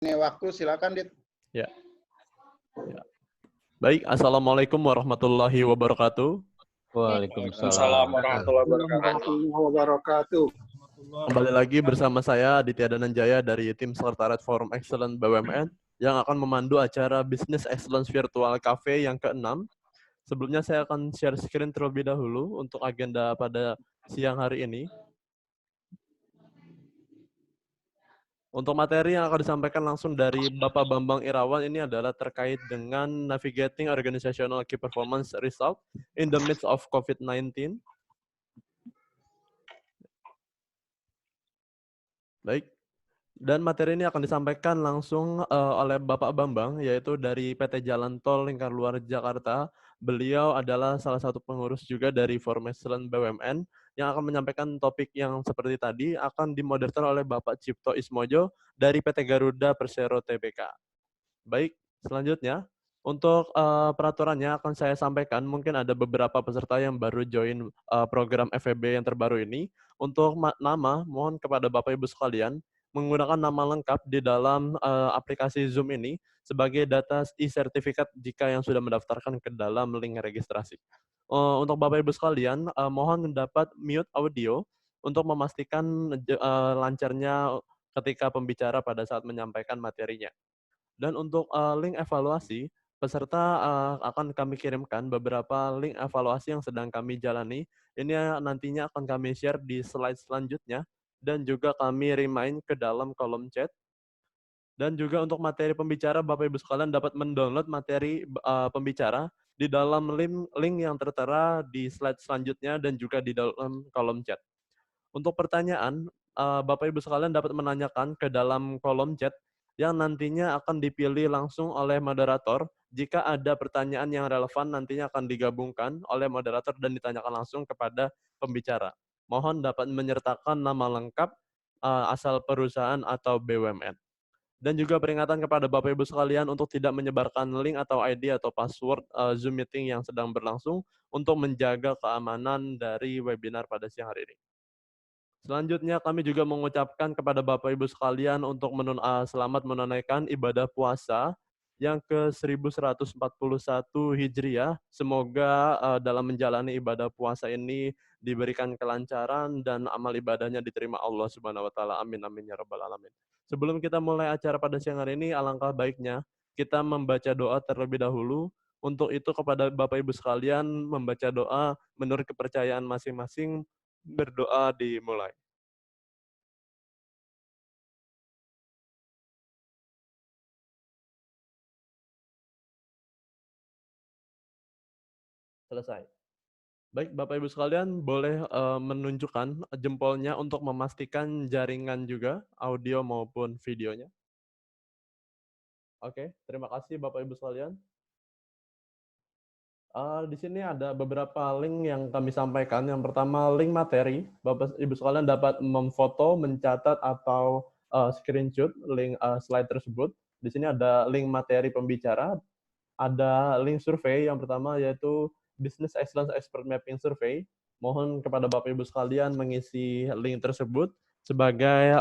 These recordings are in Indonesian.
Ini waktu, silakan, Dit. Ya. Ya. Baik, Assalamualaikum warahmatullahi wabarakatuh. Waalaikumsalam warahmatullahi wabarakatuh. Kembali lagi bersama saya Aditya Dananjaya dari tim Sekretariat Forum Excellence BUMN yang akan memandu acara Business Excellence Virtual Cafe yang ke-6. Sebelumnya saya akan share screen terlebih dahulu untuk agenda pada siang hari ini. Untuk materi yang akan disampaikan langsung dari Bapak Bambang Irawan ini adalah terkait dengan Navigating Organizational Key Performance Result in the midst of COVID-19. Baik, dan materi ini akan disampaikan langsung oleh Bapak Bambang, yaitu dari PT Jalan Tol Lingkar Luar Jakarta. Beliau adalah salah satu pengurus juga dari Forum Excellence BUMN yang akan menyampaikan topik yang seperti tadi akan dimoderator oleh Bapak Cipto Ismojo dari PT Garuda Persero Tbk. Baik, selanjutnya untuk peraturannya akan saya sampaikan. Mungkin ada beberapa peserta yang baru join program FEB yang terbaru ini. Untuk nama, mohon kepada Bapak Ibu sekalian menggunakan nama lengkap di dalam aplikasi Zoom ini sebagai data e-sertifikat jika yang sudah mendaftarkan ke dalam link registrasi. Untuk Bapak Ibu sekalian, mohon dapat mute audio untuk memastikan lancarnya ketika pembicara pada saat menyampaikan materinya. Dan untuk link evaluasi, peserta akan kami kirimkan beberapa link evaluasi yang sedang kami jalani. Ini nantinya akan kami share di slide selanjutnya dan juga kami remind ke dalam kolom chat. Dan juga untuk materi pembicara, Bapak Ibu sekalian dapat mendownload materi pembicara di dalam link yang tertera di slide selanjutnya dan juga di dalam kolom chat. Untuk pertanyaan, Bapak Ibu sekalian dapat menanyakan ke dalam kolom chat yang nantinya akan dipilih langsung oleh moderator. Jika ada pertanyaan yang relevan, nantinya akan digabungkan oleh moderator dan ditanyakan langsung kepada pembicara. Mohon dapat menyertakan nama lengkap, asal perusahaan atau BUMN. Dan juga peringatan kepada Bapak Ibu sekalian untuk tidak menyebarkan link atau ID atau password Zoom meeting yang sedang berlangsung untuk menjaga keamanan dari webinar pada siang hari ini. Selanjutnya kami juga mengucapkan kepada Bapak Ibu sekalian untuk selamat menunaikan ibadah puasa yang ke-1141 Hijriah. Semoga dalam menjalani ibadah puasa ini diberikan kelancaran dan amal ibadahnya diterima Allah Subhanahu wa taala. Amin amin ya rabbal alamin. Sebelum kita mulai acara pada siang hari ini, alangkah baiknya kita membaca doa terlebih dahulu. Untuk itu kepada Bapak Ibu sekalian membaca doa menurut kepercayaan masing-masing. Berdoa dimulai. Selesai. Baik, Bapak Ibu sekalian boleh menunjukkan jempolnya untuk memastikan jaringan juga, audio maupun videonya. Oke, terima kasih Bapak Ibu sekalian. Di sini ada beberapa link yang kami sampaikan. Yang pertama, link materi. Bapak Ibu sekalian dapat memfoto, mencatat, atau screenshot link slide tersebut. Di sini ada link materi pembicara, ada link survei yang pertama yaitu Business Excellence Expert Mapping Survey. Mohon kepada Bapak Ibu sekalian mengisi link tersebut sebagai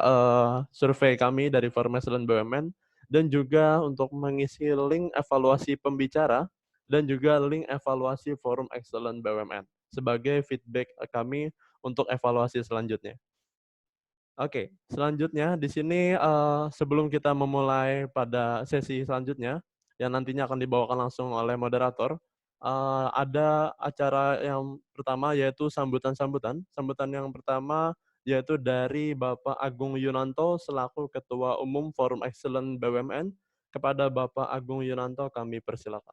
survei kami dari Forum Excellence BUMN, dan juga untuk mengisi link evaluasi pembicara dan juga link evaluasi Forum Excellence BUMN sebagai feedback kami untuk evaluasi selanjutnya. Oke, selanjutnya di sini sebelum kita memulai pada sesi selanjutnya yang nantinya akan dibawakan langsung oleh moderator, ada acara yang pertama yaitu sambutan-sambutan. Sambutan yang pertama yaitu dari Bapak Agung Yunanto selaku Ketua Umum Forum Excellence BUMN. Kepada Bapak Agung Yunanto kami persilakan.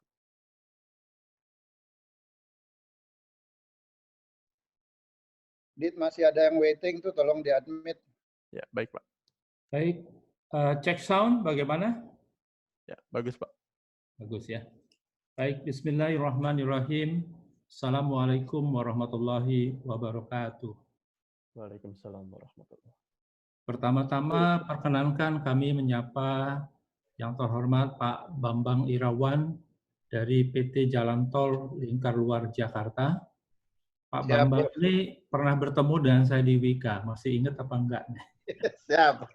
Dit, masih ada yang waiting tuh, tolong di-admit. Ya, baik Pak. Baik, cek sound bagaimana? Ya, bagus Pak. Bagus ya. Baik, bismillahirrahmanirrahim. Assalamualaikum warahmatullahi wabarakatuh. Waalaikumsalam warahmatullahi wabarakatuh. Pertama-tama perkenankan kami menyapa yang terhormat Pak Bambang Irawan dari PT Jalan Tol Lingkar Luar Jakarta. Pak Siap, Bambang Bos. ini pernah bertemu dengan saya di Wika, masih ingat apa enggak? Siap.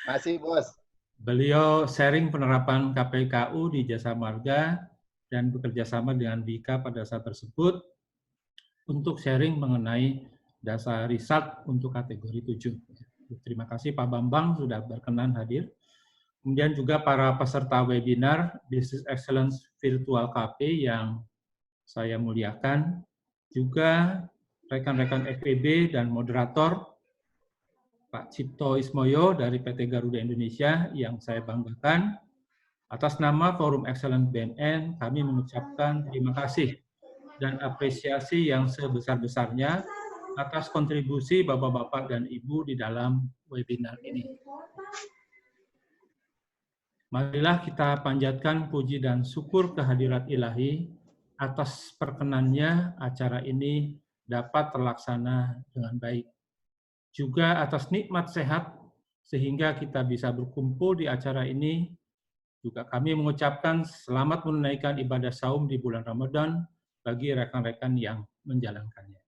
Masih, Bos. Beliau sharing penerapan KPKU di Jasa Marga dan bekerja sama dengan Bika pada saat tersebut untuk sharing mengenai dasar riset untuk kategori 7. Terima kasih Pak Bambang sudah berkenan hadir. Kemudian juga para peserta webinar Business Excellence Virtual KP yang saya muliakan, juga rekan-rekan FEB dan moderator Pak Cipto Ismoyo dari PT Garuda Indonesia yang saya banggakan. Atas nama Forum Excellence BNN, kami mengucapkan terima kasih dan apresiasi yang sebesar-besarnya atas kontribusi Bapak-Bapak dan Ibu di dalam webinar ini. Marilah kita panjatkan puji dan syukur kehadirat ilahi atas perkenannya acara ini dapat terlaksana dengan baik. Juga atas nikmat sehat sehingga kita bisa berkumpul di acara ini. Juga kami mengucapkan selamat menunaikan ibadah saum di bulan Ramadan bagi rekan-rekan yang menjalankannya.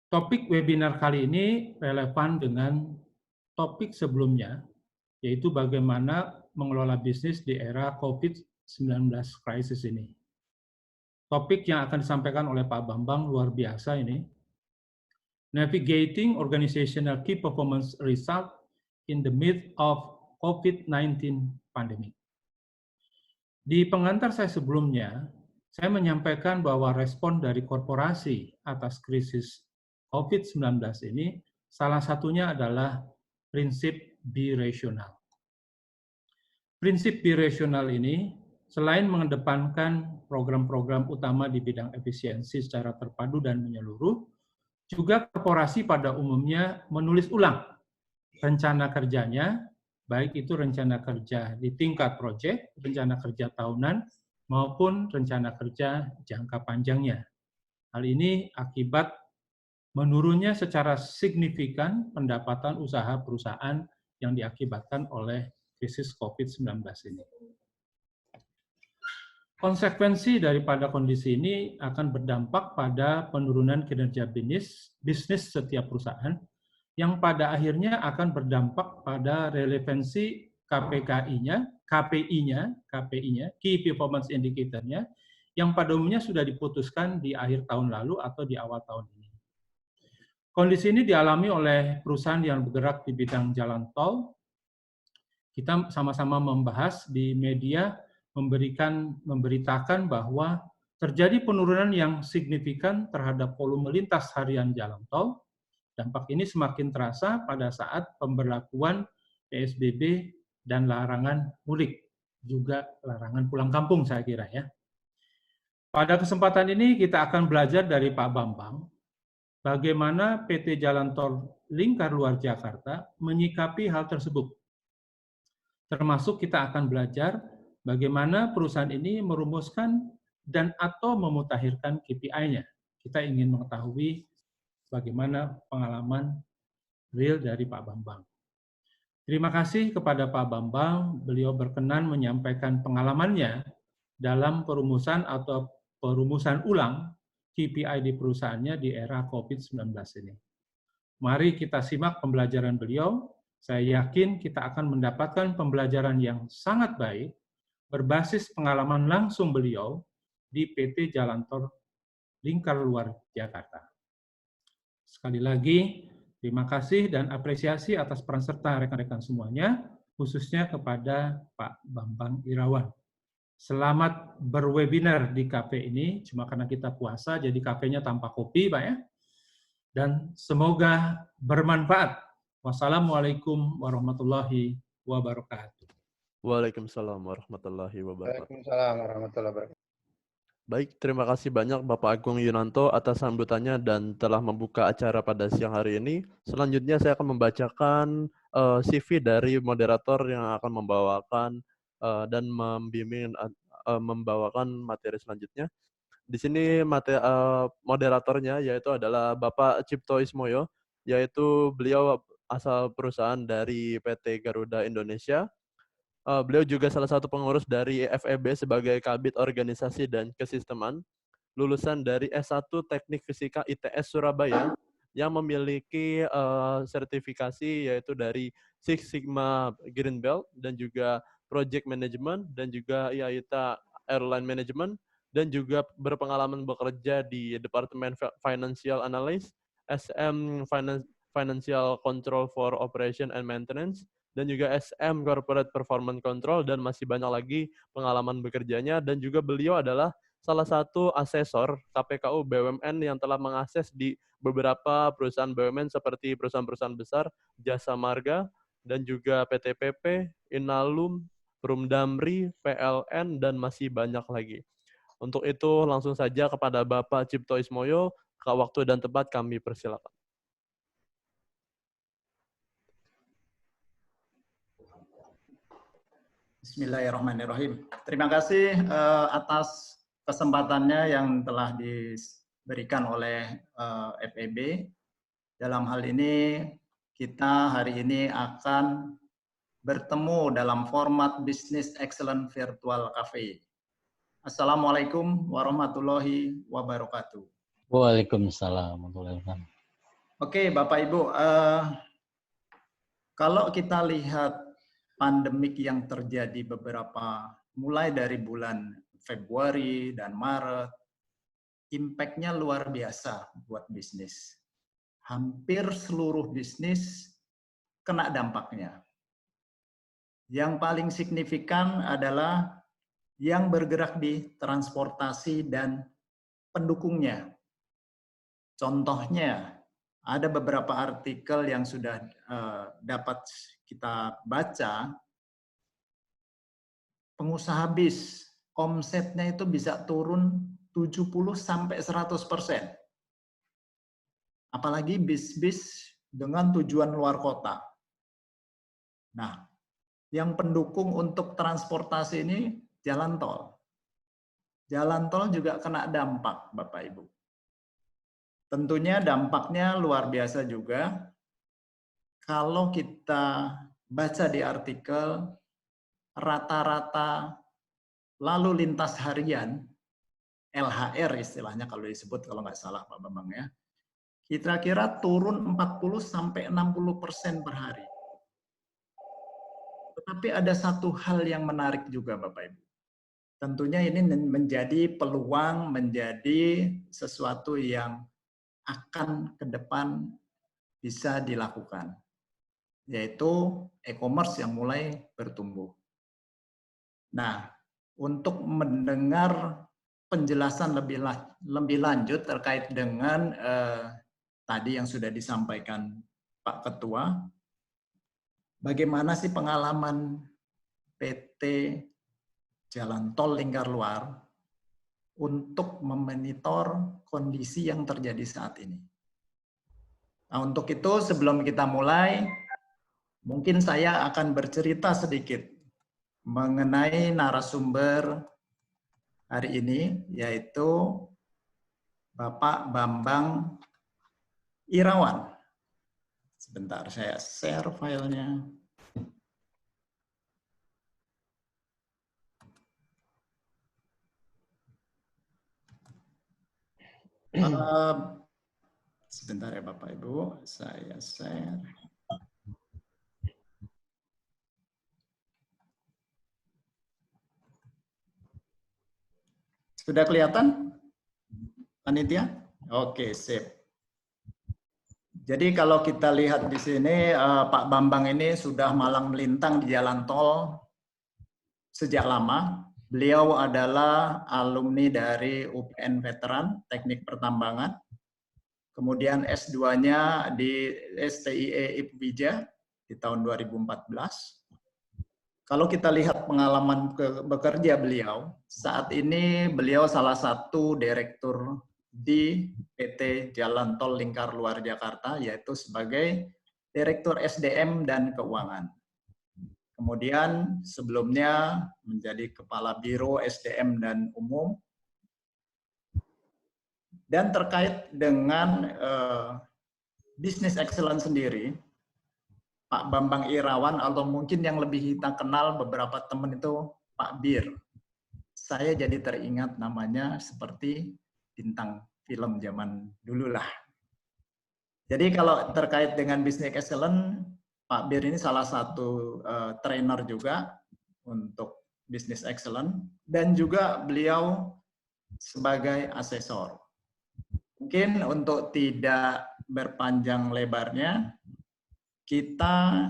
Topik webinar kali ini relevan dengan topik sebelumnya, yaitu bagaimana mengelola bisnis di era COVID-19 crisis ini. Topik yang akan disampaikan oleh Pak Bambang luar biasa ini. Navigating Organizational Key Performance Result in the Midst of COVID-19 Pandemic. Di pengantar saya sebelumnya, saya menyampaikan bahwa respon dari korporasi atas krisis COVID-19 ini salah satunya adalah prinsip birasional. Prinsip birasional ini selain mengedepankan program-program utama di bidang efisiensi secara terpadu dan menyeluruh, juga korporasi pada umumnya menulis ulang rencana kerjanya, baik itu rencana kerja di tingkat proyek, rencana kerja tahunan, maupun rencana kerja jangka panjangnya. Hal ini akibat menurunnya secara signifikan pendapatan usaha perusahaan yang diakibatkan oleh krisis COVID-19 ini. Konsekuensi daripada kondisi ini akan berdampak pada penurunan kinerja bisnis setiap perusahaan, yang pada akhirnya akan berdampak pada relevansi KPI-nya, Key Performance Indicator-nya, yang pada umumnya sudah diputuskan di akhir tahun lalu atau di awal tahun ini. Kondisi ini dialami oleh perusahaan yang bergerak di bidang jalan tol. Kita sama-sama membahas di media, memberitakan bahwa terjadi penurunan yang signifikan terhadap volume lintas harian jalan tol. Dampak ini semakin terasa pada saat pemberlakuan PSBB dan larangan mudik, juga larangan pulang kampung saya kira ya. Pada kesempatan ini kita akan belajar dari Pak Bambang, bagaimana PT Jalan Tol Lingkar Luar Jakarta menyikapi hal tersebut. Termasuk kita akan belajar bagaimana perusahaan ini merumuskan dan atau memutakhirkan KPI-nya. Kita ingin mengetahui bagaimana pengalaman real dari Pak Bambang. Terima kasih kepada Pak Bambang, beliau berkenan menyampaikan pengalamannya dalam perumusan atau perumusan ulang KPI di perusahaannya di era COVID-19 ini. Mari kita simak pembelajaran beliau. Saya yakin kita akan mendapatkan pembelajaran yang sangat baik berbasis pengalaman langsung beliau di PT Jalan Tol Lingkar Luar Jakarta. Sekali lagi, terima kasih dan apresiasi atas peran serta rekan-rekan semuanya, khususnya kepada Pak Bambang Irawan. Selamat berwebinar di kafe ini, cuma karena kita puasa, jadi kafenya tanpa kopi, Pak ya. Dan semoga bermanfaat. Wassalamualaikum warahmatullahi wabarakatuh. Waalaikumsalam warahmatullahi wabarakatuh. Waalaikumsalam warahmatullahi wabarakatuh. Baik, terima kasih banyak Bapak Agung Yunanto atas sambutannya dan telah membuka acara pada siang hari ini. Selanjutnya saya akan membacakan CV dari moderator yang akan membawakan dan membimbing membawakan materi selanjutnya. Di sini moderatornya yaitu adalah Bapak Cipto Ismoyo, yaitu beliau asal perusahaan dari PT Garuda Indonesia. Beliau juga salah satu pengurus dari FEB sebagai Kabid Organisasi dan Kesisteman, lulusan dari S1 Teknik Fisika ITS Surabaya, yang memiliki sertifikasi yaitu dari Six Sigma Green Belt dan juga Project Management dan juga IAITA Airline Management dan juga berpengalaman bekerja di Departemen Financial Analyst, SM Financial Control for Operation and Maintenance, dan juga SM Corporate Performance Control, dan masih banyak lagi pengalaman bekerjanya. Dan juga beliau adalah salah satu asesor KPKU BUMN yang telah mengakses di beberapa perusahaan BUMN seperti perusahaan-perusahaan besar, Jasa Marga, dan juga PT PP, Inalum, Perumdamri, PLN, dan masih banyak lagi. Untuk itu langsung saja kepada Bapak Cipto Ismoyo, ke waktu dan tempat kami persilakan. Bismillahirrahmanirrahim. Terima kasih atas kesempatannya yang telah diberikan oleh FEB. Dalam hal ini, kita hari ini akan bertemu dalam format Business Excellence Virtual Cafe. Assalamualaikum warahmatullahi wabarakatuh. Waalaikumsalam warahmatullahi wabarakatuh. Oke, Bapak Ibu, kalau kita lihat pandemik yang terjadi mulai dari bulan Februari dan Maret, impact-nya luar biasa buat bisnis. Hampir seluruh bisnis kena dampaknya. Yang paling signifikan adalah yang bergerak di transportasi dan pendukungnya. Contohnya, ada beberapa artikel yang sudah dapat kita baca, pengusaha bis, omsetnya itu bisa turun 70-100%. Apalagi bis-bis dengan tujuan luar kota. Nah, yang pendukung untuk transportasi ini jalan tol. Jalan tol juga kena dampak, Bapak Ibu. Tentunya dampaknya luar biasa juga. Kalau kita baca di artikel, rata-rata lalu lintas harian, LHR istilahnya kalau disebut, kalau nggak salah Pak Bambang ya, kira-kira turun 40-60% per hari. Tetapi ada satu hal yang menarik juga Bapak Ibu. Tentunya ini menjadi peluang, menjadi sesuatu yang akan ke depan bisa dilakukan, yaitu e-commerce yang mulai bertumbuh. Nah, untuk mendengar penjelasan lebih lanjut terkait dengan tadi yang sudah disampaikan Pak Ketua, bagaimana sih pengalaman PT Jalan Tol Lingkar Luar untuk memonitor kondisi yang terjadi saat ini. Nah, untuk itu sebelum kita mulai, mungkin saya akan bercerita sedikit mengenai narasumber hari ini, yaitu Bapak Bambang Irawan. Sebentar, saya share filenya. Sebentar ya Bapak Ibu, saya share. Sudah kelihatan, panitia? Oke, sip. Jadi kalau kita lihat di sini, Pak Bambang ini sudah malang melintang di jalan tol sejak lama. Beliau adalah alumni dari UPN Veteran Teknik Pertambangan. Kemudian S2-nya di STIE IPWIJA di tahun 2014. Kalau kita lihat pengalaman bekerja beliau, saat ini beliau salah satu direktur di PT Jalan Tol Lingkar Luar Jakarta, yaitu sebagai Direktur SDM dan Keuangan. Kemudian sebelumnya menjadi Kepala Biro SDM dan Umum. Dan terkait dengan Business Excellence sendiri, Pak Bambang Irawan, atau mungkin yang lebih kita kenal beberapa teman itu Pak Bir. Saya jadi teringat namanya seperti bintang film zaman dulu lah. Jadi kalau terkait dengan Business Excellence, Pak Bir ini salah satu trainer juga untuk Business Excellence dan juga beliau sebagai asesor. Mungkin untuk tidak berpanjang lebarnya, kita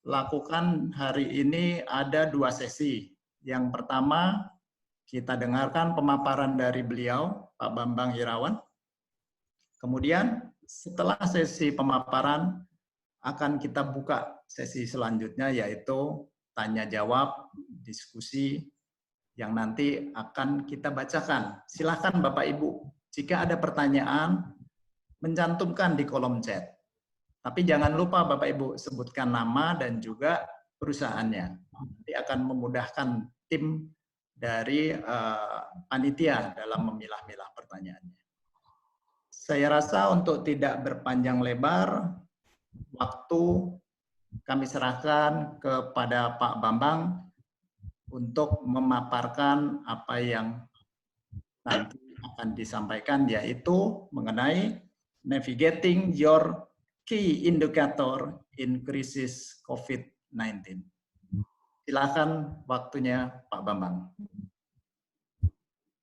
lakukan hari ini ada 2 sesi. Yang pertama, kita dengarkan pemaparan dari beliau, Pak Bambang Irawan. Kemudian setelah sesi pemaparan, akan kita buka sesi selanjutnya, yaitu tanya jawab, diskusi, yang nanti akan kita bacakan. Silakan Bapak Ibu, jika ada pertanyaan, mencantumkan di kolom chat. Tapi jangan lupa Bapak Ibu sebutkan nama dan juga perusahaannya. Nanti akan memudahkan tim dari panitia dalam memilah-milah pertanyaannya. Saya rasa untuk tidak berpanjang lebar, waktu kami serahkan kepada Pak Bambang untuk memaparkan apa yang nanti akan disampaikan, yaitu mengenai navigating your key indicator in crisis COVID-19. Silakan waktunya Pak Bambang.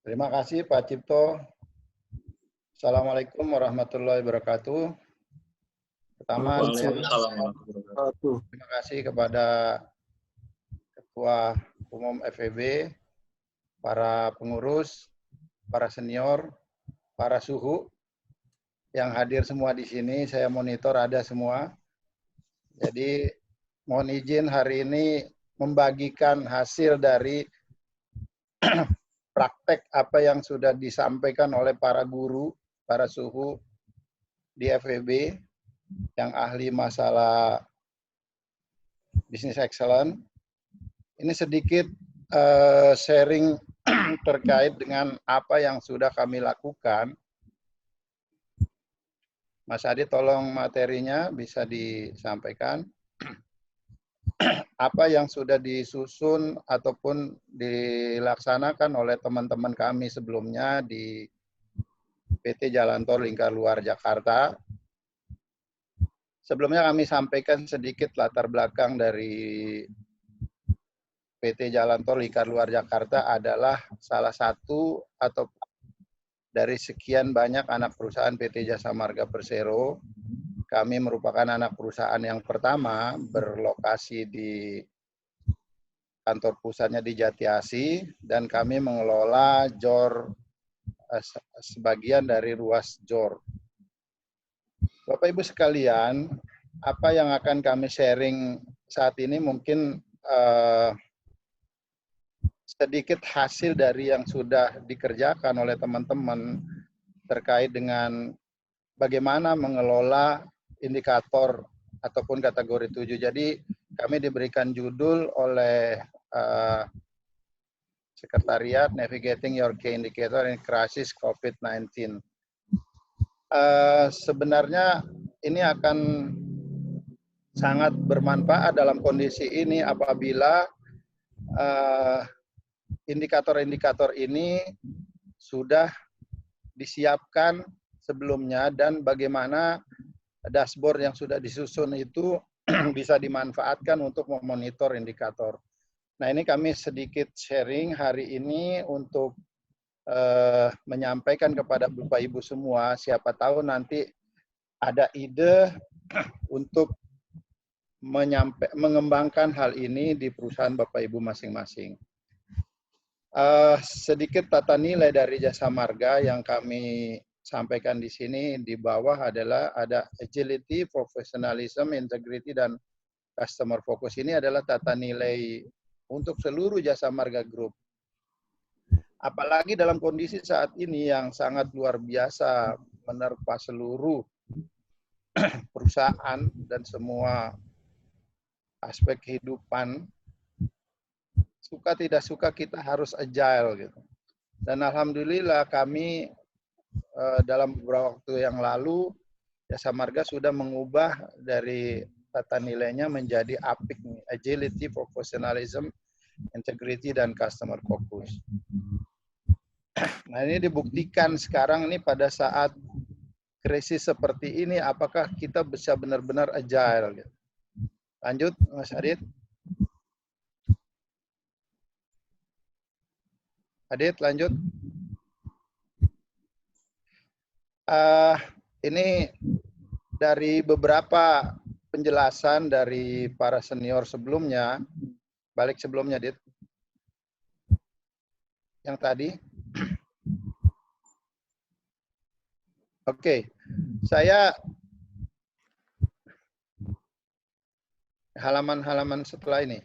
Terima kasih Pak Cipto. Assalamualaikum warahmatullahi wabarakatuh. Pertama, terima kasih kepada Ketua Umum FEB, para pengurus, para senior, para suhu yang hadir semua di sini. Saya monitor ada semua. Jadi mohon izin hari ini membagikan hasil dari praktek apa yang sudah disampaikan oleh para guru, para suhu di FEB yang ahli masalah Business Excellence. Ini sedikit sharing terkait dengan apa yang sudah kami lakukan. Mas Adi, tolong materinya bisa disampaikan. Apa yang sudah disusun ataupun dilaksanakan oleh teman-teman kami sebelumnya di PT Jalan Tol Lingkar Luar Jakarta. Sebelumnya kami sampaikan sedikit latar belakang dari PT Jalan Tol Lingkar Luar Jakarta adalah salah satu atau dari sekian banyak anak perusahaan PT Jasa Marga Persero. Kami merupakan anak perusahaan yang pertama berlokasi di kantor pusatnya di Jatiasi, dan kami mengelola JOR sebagian dari ruas JOR. Bapak Ibu sekalian, apa yang akan kami sharing saat ini mungkin sedikit hasil dari yang sudah dikerjakan oleh teman-teman terkait dengan bagaimana mengelola indikator ataupun kategori 7. Jadi kami diberikan judul oleh Sekretariat Navigating Your Key Indicator in Crisis COVID-19. Sebenarnya ini akan sangat bermanfaat dalam kondisi ini apabila indikator-indikator ini sudah disiapkan sebelumnya dan bagaimana dashboard yang sudah disusun itu bisa dimanfaatkan untuk memonitor indikator. Nah, ini kami sedikit sharing hari ini untuk menyampaikan kepada Bapak Ibu semua, siapa tahu nanti ada ide untuk mengembangkan hal ini di perusahaan Bapak Ibu masing-masing. Sedikit tata nilai dari Jasa Marga yang kami sampaikan di sini. Di bawah adalah ada agility, professionalism, integrity, dan customer focus. Ini adalah tata nilai untuk seluruh Jasa Marga Group. Apalagi dalam kondisi saat ini yang sangat luar biasa menerpa seluruh perusahaan dan semua aspek kehidupan, suka tidak suka kita harus agile gitu. Dan alhamdulillah kami dalam beberapa waktu yang lalu Jasa Marga sudah mengubah dari tata nilainya menjadi APIC, agility, professionalism, integrity, dan customer focus. Nah, ini dibuktikan sekarang ini pada saat krisis seperti ini, apakah kita bisa benar-benar agile? Gitu. Lanjut, Mas Adit. Adit, lanjut. Ini dari beberapa penjelasan dari para senior sebelumnya, balik sebelumnya, Adit. Yang tadi. Oke, saya halaman-halaman setelah ini.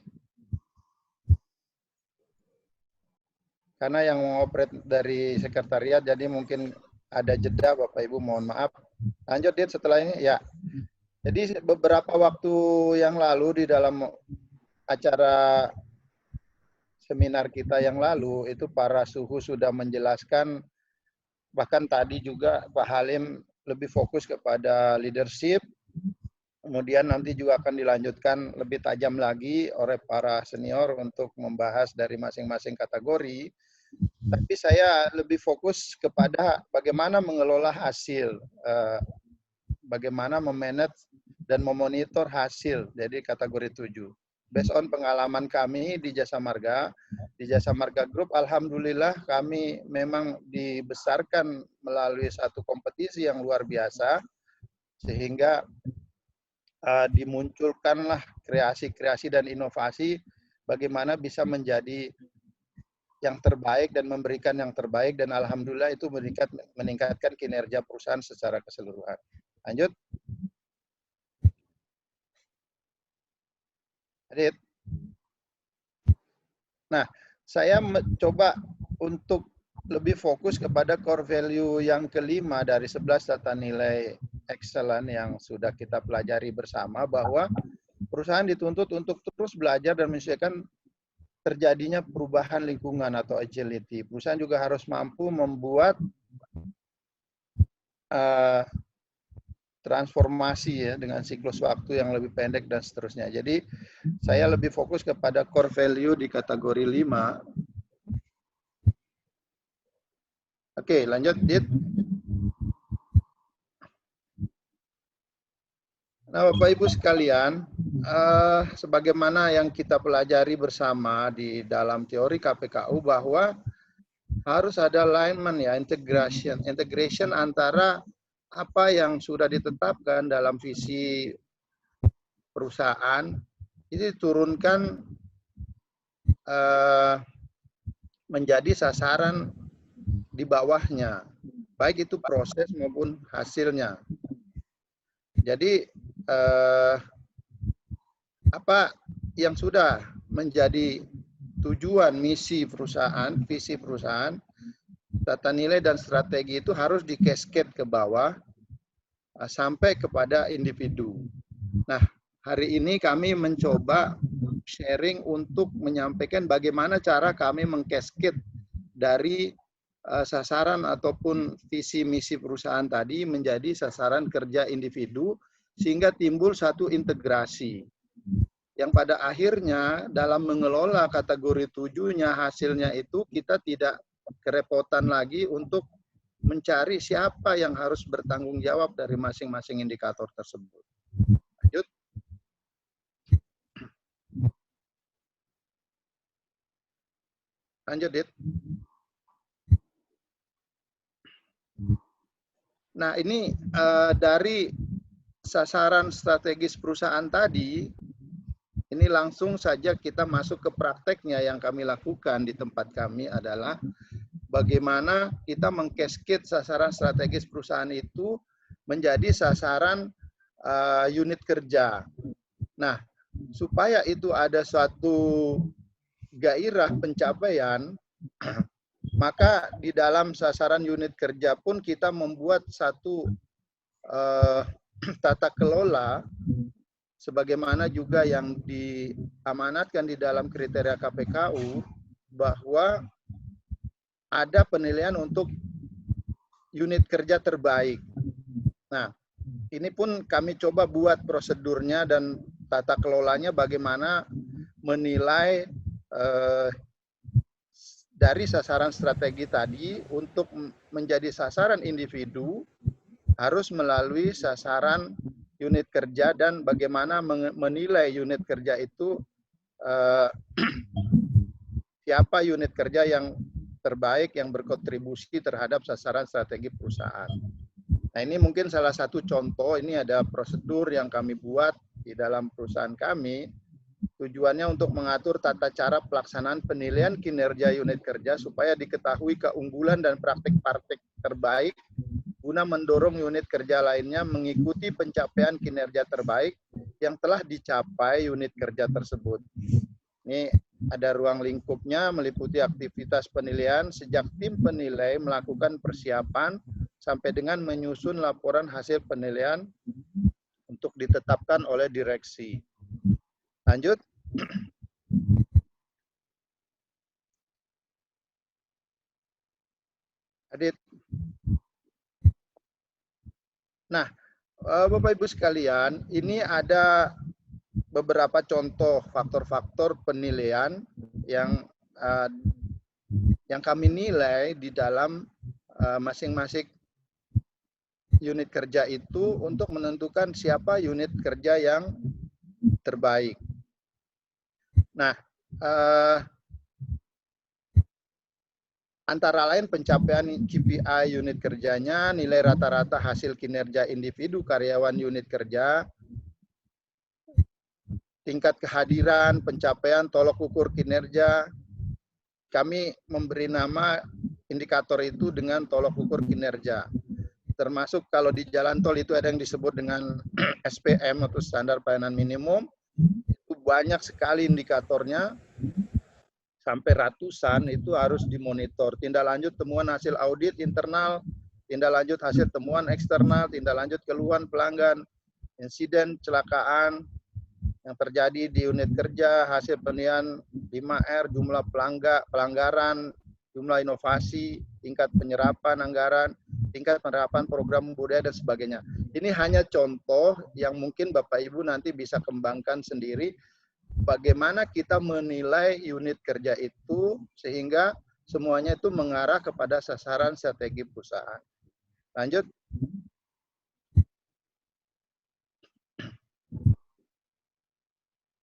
Karena yang mengoperate dari sekretariat, jadi mungkin ada jeda, Bapak Ibu, mohon maaf. Lanjut, Dit, setelah ini. Ya. Jadi beberapa waktu yang lalu di dalam acara seminar kita yang lalu, itu para suhu sudah menjelaskan, bahkan tadi juga Pak Halim lebih fokus kepada leadership, kemudian nanti juga akan dilanjutkan lebih tajam lagi oleh para senior untuk membahas dari masing-masing kategori. Tapi saya lebih fokus kepada bagaimana mengelola hasil, bagaimana memanage dan memonitor hasil, jadi kategori 7. Based on pengalaman kami di Jasa Marga Group, alhamdulillah kami memang dibesarkan melalui satu kompetisi yang luar biasa, sehingga dimunculkanlah kreasi-kreasi dan inovasi bagaimana bisa menjadi yang terbaik dan memberikan yang terbaik, dan alhamdulillah itu meningkatkan kinerja perusahaan secara keseluruhan. Lanjut. Adit. Nah, saya mencoba untuk lebih fokus kepada core value yang kelima dari 11 tata nilai excellent yang sudah kita pelajari bersama, bahwa perusahaan dituntut untuk terus belajar dan menyesuaikan terjadinya perubahan lingkungan atau agility. Perusahaan juga harus mampu membuat transformasi ya dengan siklus waktu yang lebih pendek dan seterusnya. Jadi saya lebih fokus kepada core value di kategori 5. Oke, lanjut, Dit. Nah, Bapak Ibu sekalian, sebagaimana yang kita pelajari bersama di dalam teori KPKU, bahwa harus ada alignment ya, integration antara apa yang sudah ditetapkan dalam visi perusahaan, itu diturunkan menjadi sasaran di bawahnya, baik itu proses maupun hasilnya. Jadi apa yang sudah menjadi tujuan misi perusahaan, visi perusahaan, tata nilai dan strategi itu harus di-cascade ke bawah sampai kepada individu. Nah, hari ini kami mencoba sharing untuk menyampaikan bagaimana cara kami meng-cascade dari sasaran ataupun visi misi perusahaan tadi menjadi sasaran kerja individu, sehingga timbul satu integrasi yang pada akhirnya dalam mengelola kategori 7-nya hasilnya itu kita tidak kerepotan lagi untuk mencari siapa yang harus bertanggung jawab dari masing-masing indikator tersebut. Lanjut. Lanjut, Dit. Nah, ini dari sasaran strategis perusahaan tadi, ini langsung saja kita masuk ke prakteknya. Yang kami lakukan di tempat kami adalah bagaimana kita meng-cascade sasaran strategis perusahaan itu menjadi sasaran unit kerja. Nah, supaya itu ada suatu gairah pencapaian, maka di dalam sasaran unit kerja pun kita membuat satu tata kelola sebagaimana juga yang diamanatkan di dalam kriteria KPKU, bahwa ada penilaian untuk unit kerja terbaik. Nah, ini pun kami coba buat prosedurnya dan tata kelolanya bagaimana menilai dari sasaran strategi tadi untuk menjadi sasaran individu, harus melalui sasaran unit kerja dan bagaimana menilai unit kerja itu siapa unit kerja yang terbaik yang berkontribusi terhadap sasaran strategi perusahaan. Nah, ini mungkin salah satu contoh, ini ada prosedur yang kami buat di dalam perusahaan kami, tujuannya untuk mengatur tata cara pelaksanaan penilaian kinerja unit kerja supaya diketahui keunggulan dan praktik-praktik terbaik guna mendorong unit kerja lainnya mengikuti pencapaian kinerja terbaik yang telah dicapai unit kerja tersebut. Ini ada ruang lingkupnya meliputi aktivitas penilaian sejak tim penilai melakukan persiapan sampai dengan menyusun laporan hasil penilaian untuk ditetapkan oleh direksi. Lanjut. Adit. Nah, Bapak Ibu sekalian, ini ada beberapa contoh faktor-faktor penilaian yang kami nilai di dalam masing-masing unit kerja itu untuk menentukan siapa unit kerja yang terbaik. Nah, antara lain pencapaian KPI unit kerjanya, nilai rata-rata hasil kinerja individu karyawan unit kerja, tingkat kehadiran, pencapaian tolok ukur kinerja. Kami memberi nama indikator itu dengan tolok ukur kinerja. Termasuk kalau di jalan tol itu ada yang disebut dengan SPM atau standar pelayanan minimum. Itu banyak sekali indikatornya. Sampai ratusan itu harus dimonitor. Tindak lanjut temuan hasil audit internal, tindak lanjut hasil temuan eksternal, tindak lanjut keluhan pelanggan, insiden kecelakaan yang terjadi di unit kerja, hasil penilaian 5R, jumlah pelanggaran, jumlah inovasi, tingkat penyerapan anggaran, tingkat penerapan program budaya dan sebagainya. Ini hanya contoh yang mungkin Bapak Ibu nanti bisa kembangkan sendiri bagaimana kita menilai unit kerja itu sehingga semuanya itu mengarah kepada sasaran strategi perusahaan. Lanjut.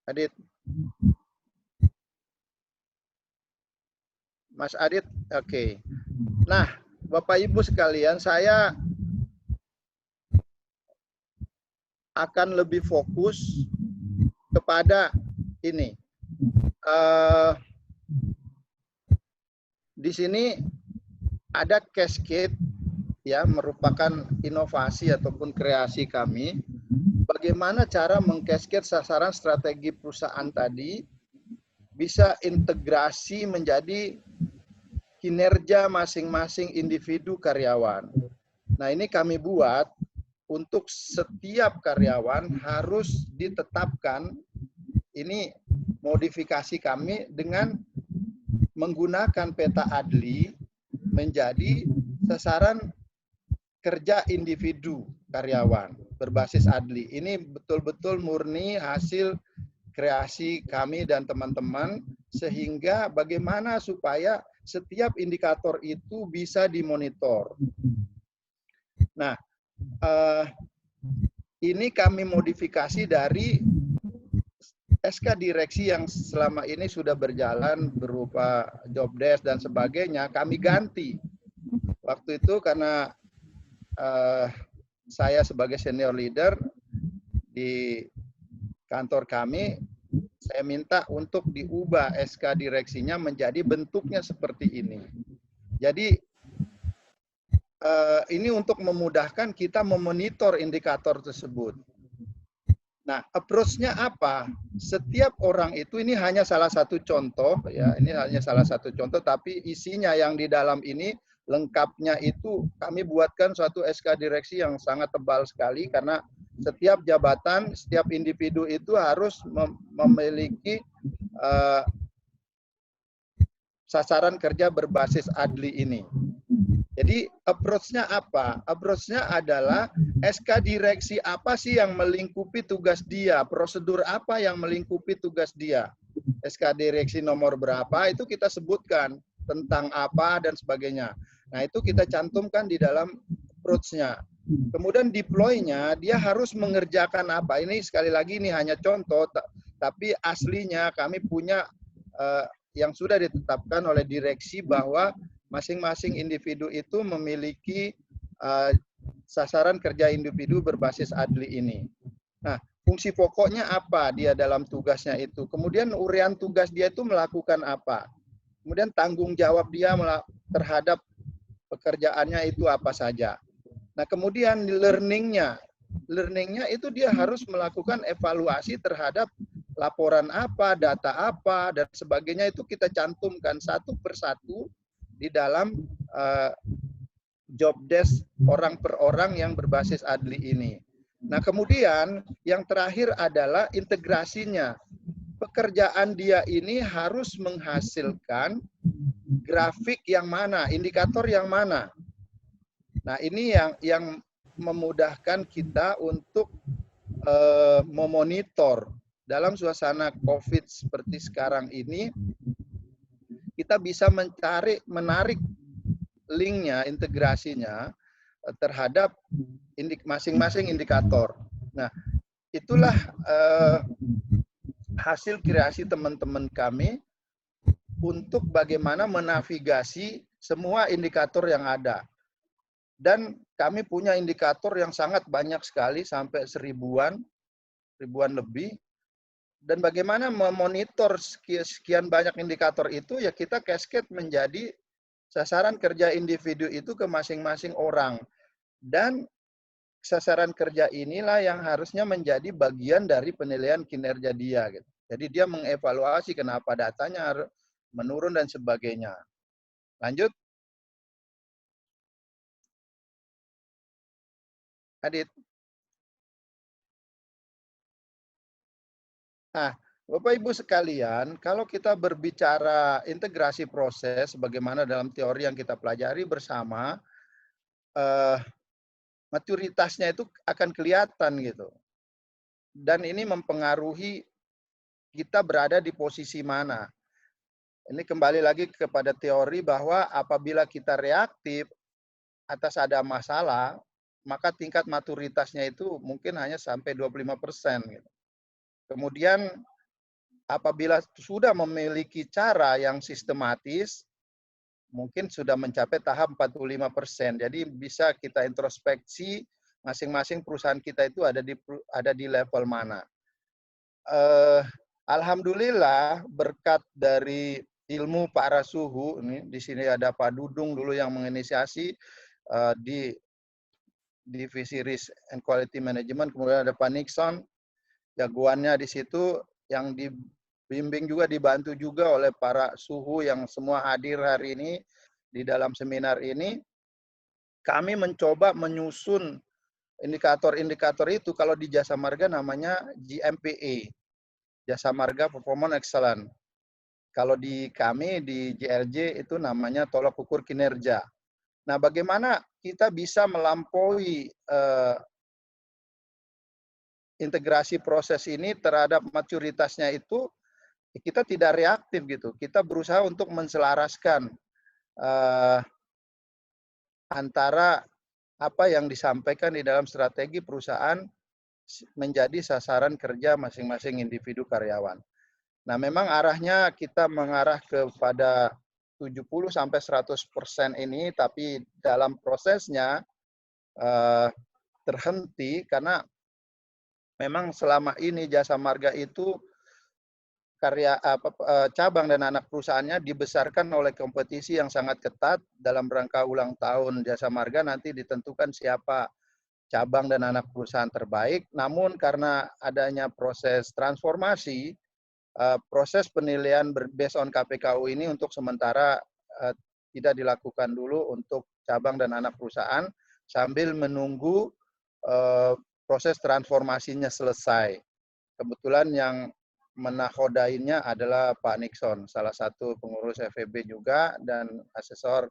Adit. Mas Adit, oke. Nah, Bapak Ibu sekalian, saya akan lebih fokus kepada ini. Di sini ada cascade, ya, merupakan inovasi ataupun kreasi kami. Bagaimana cara mengcascade sasaran strategi perusahaan tadi bisa integrasi menjadi kinerja masing-masing individu karyawan. Nah, ini kami buat untuk setiap karyawan harus ditetapkan, ini modifikasi kami dengan menggunakan peta ADLI menjadi sasaran kerja individu karyawan berbasis ADLI. Ini betul-betul murni hasil kreasi kami dan teman-teman, sehingga bagaimana supaya setiap indikator itu bisa dimonitor. Nah, ini kami modifikasi dari SK direksi yang selama ini sudah berjalan berupa job desk dan sebagainya, kami ganti. Waktu itu karena saya sebagai senior leader di kantor kami, saya minta untuk diubah SK direksinya menjadi bentuknya seperti ini. Jadi ini untuk memudahkan kita memonitor indikator tersebut. Nah, approach-nya apa? Setiap orang itu, ini hanya salah satu contoh, ya, ini hanya salah satu contoh, tapi isinya yang di dalam ini lengkapnya itu kami buatkan suatu SK direksi yang sangat tebal sekali, karena setiap jabatan, setiap individu itu harus memiliki sasaran kerja berbasis ADLI ini. Jadi approach-nya apa? Approach-nya adalah SK direksi apa sih yang melingkupi tugas dia, prosedur apa yang melingkupi tugas dia. SK direksi nomor berapa itu kita sebutkan tentang apa dan sebagainya. Nah, itu kita cantumkan di dalam approach-nya. Kemudian deploy-nya dia harus mengerjakan apa? Ini sekali lagi ini hanya contoh, tapi aslinya kami punya yang sudah ditetapkan oleh direksi bahwa masing-masing individu itu memiliki sasaran kerja individu berbasis ADLI ini. Nah, fungsi pokoknya apa dia dalam tugasnya itu? Kemudian urian tugas dia itu melakukan apa? Kemudian tanggung jawab dia terhadap pekerjaannya itu apa saja? Nah, kemudian learning-nya itu dia harus melakukan evaluasi terhadap laporan apa, data apa, dan sebagainya itu kita cantumkan satu persatu di dalam job desk orang per orang yang berbasis ADLI ini. Nah, kemudian yang terakhir adalah integrasinya. Pekerjaan dia ini harus menghasilkan grafik yang mana, indikator yang mana. Nah, ini yang memudahkan kita untuk memonitor dalam suasana COVID seperti sekarang ini. Kita bisa menarik linknya, integrasinya terhadap masing-masing indikator. Nah, itulah hasil kreasi teman-teman kami untuk bagaimana menavigasi semua indikator yang ada. Dan kami punya indikator yang sangat banyak sekali, sampai ribuan lebih. Dan bagaimana memonitor sekian banyak indikator itu, ya kita cascade menjadi sasaran kerja individu itu ke masing-masing orang. Dan sasaran kerja inilah yang harusnya menjadi bagian dari penilaian kinerja dia. Gitu. Jadi dia mengevaluasi kenapa datanya menurun dan sebagainya. Lanjut. Adit. Nah, Bapak Ibu sekalian, kalau kita berbicara integrasi proses, bagaimana dalam teori yang kita pelajari bersama, maturitasnya itu akan kelihatan gitu. Dan ini mempengaruhi kita berada di posisi mana. Ini kembali lagi kepada teori bahwa apabila kita reaktif atas ada masalah, maka tingkat maturitasnya itu mungkin hanya sampai 25%. Gitu. Kemudian apabila sudah memiliki cara yang sistematis, mungkin sudah mencapai tahap 45%. Jadi bisa kita introspeksi masing-masing perusahaan kita itu ada di level mana. Alhamdulillah berkat dari ilmu Pak Rasuhu, ini di sini ada Pak Dudung dulu yang menginisiasi di divisi Risk and Quality Management, kemudian ada Pak Nixon, jagoannya di situ, yang dibimbing juga, dibantu juga oleh para suhu yang semua hadir hari ini di dalam seminar ini. Kami mencoba menyusun indikator-indikator itu, kalau di Jasa Marga namanya GMPE, Jasa Marga Performance Excellence. Kalau di kami, di JRJ, itu namanya tolak ukur kinerja. Nah, bagaimana kita bisa melampaui integrasi proses ini terhadap maturitasnya itu, kita tidak reaktif gitu. Kita berusaha untuk menselaraskan antara apa yang disampaikan di dalam strategi perusahaan menjadi sasaran kerja masing-masing individu karyawan. Nah, memang arahnya kita mengarah kepada 70-100% ini, tapi dalam prosesnya terhenti karena memang selama ini Jasa Marga itu cabang dan anak perusahaannya dibesarkan oleh kompetisi yang sangat ketat. Dalam rangka ulang tahun Jasa Marga nanti ditentukan siapa cabang dan anak perusahaan terbaik. Namun karena adanya proses transformasi, proses penilaian based on KPKU ini untuk sementara tidak dilakukan dulu untuk cabang dan anak perusahaan sambil menunggu proses transformasinya selesai. Kebetulan yang menakodainya adalah Pak Nixon, salah satu pengurus FEB juga dan asesor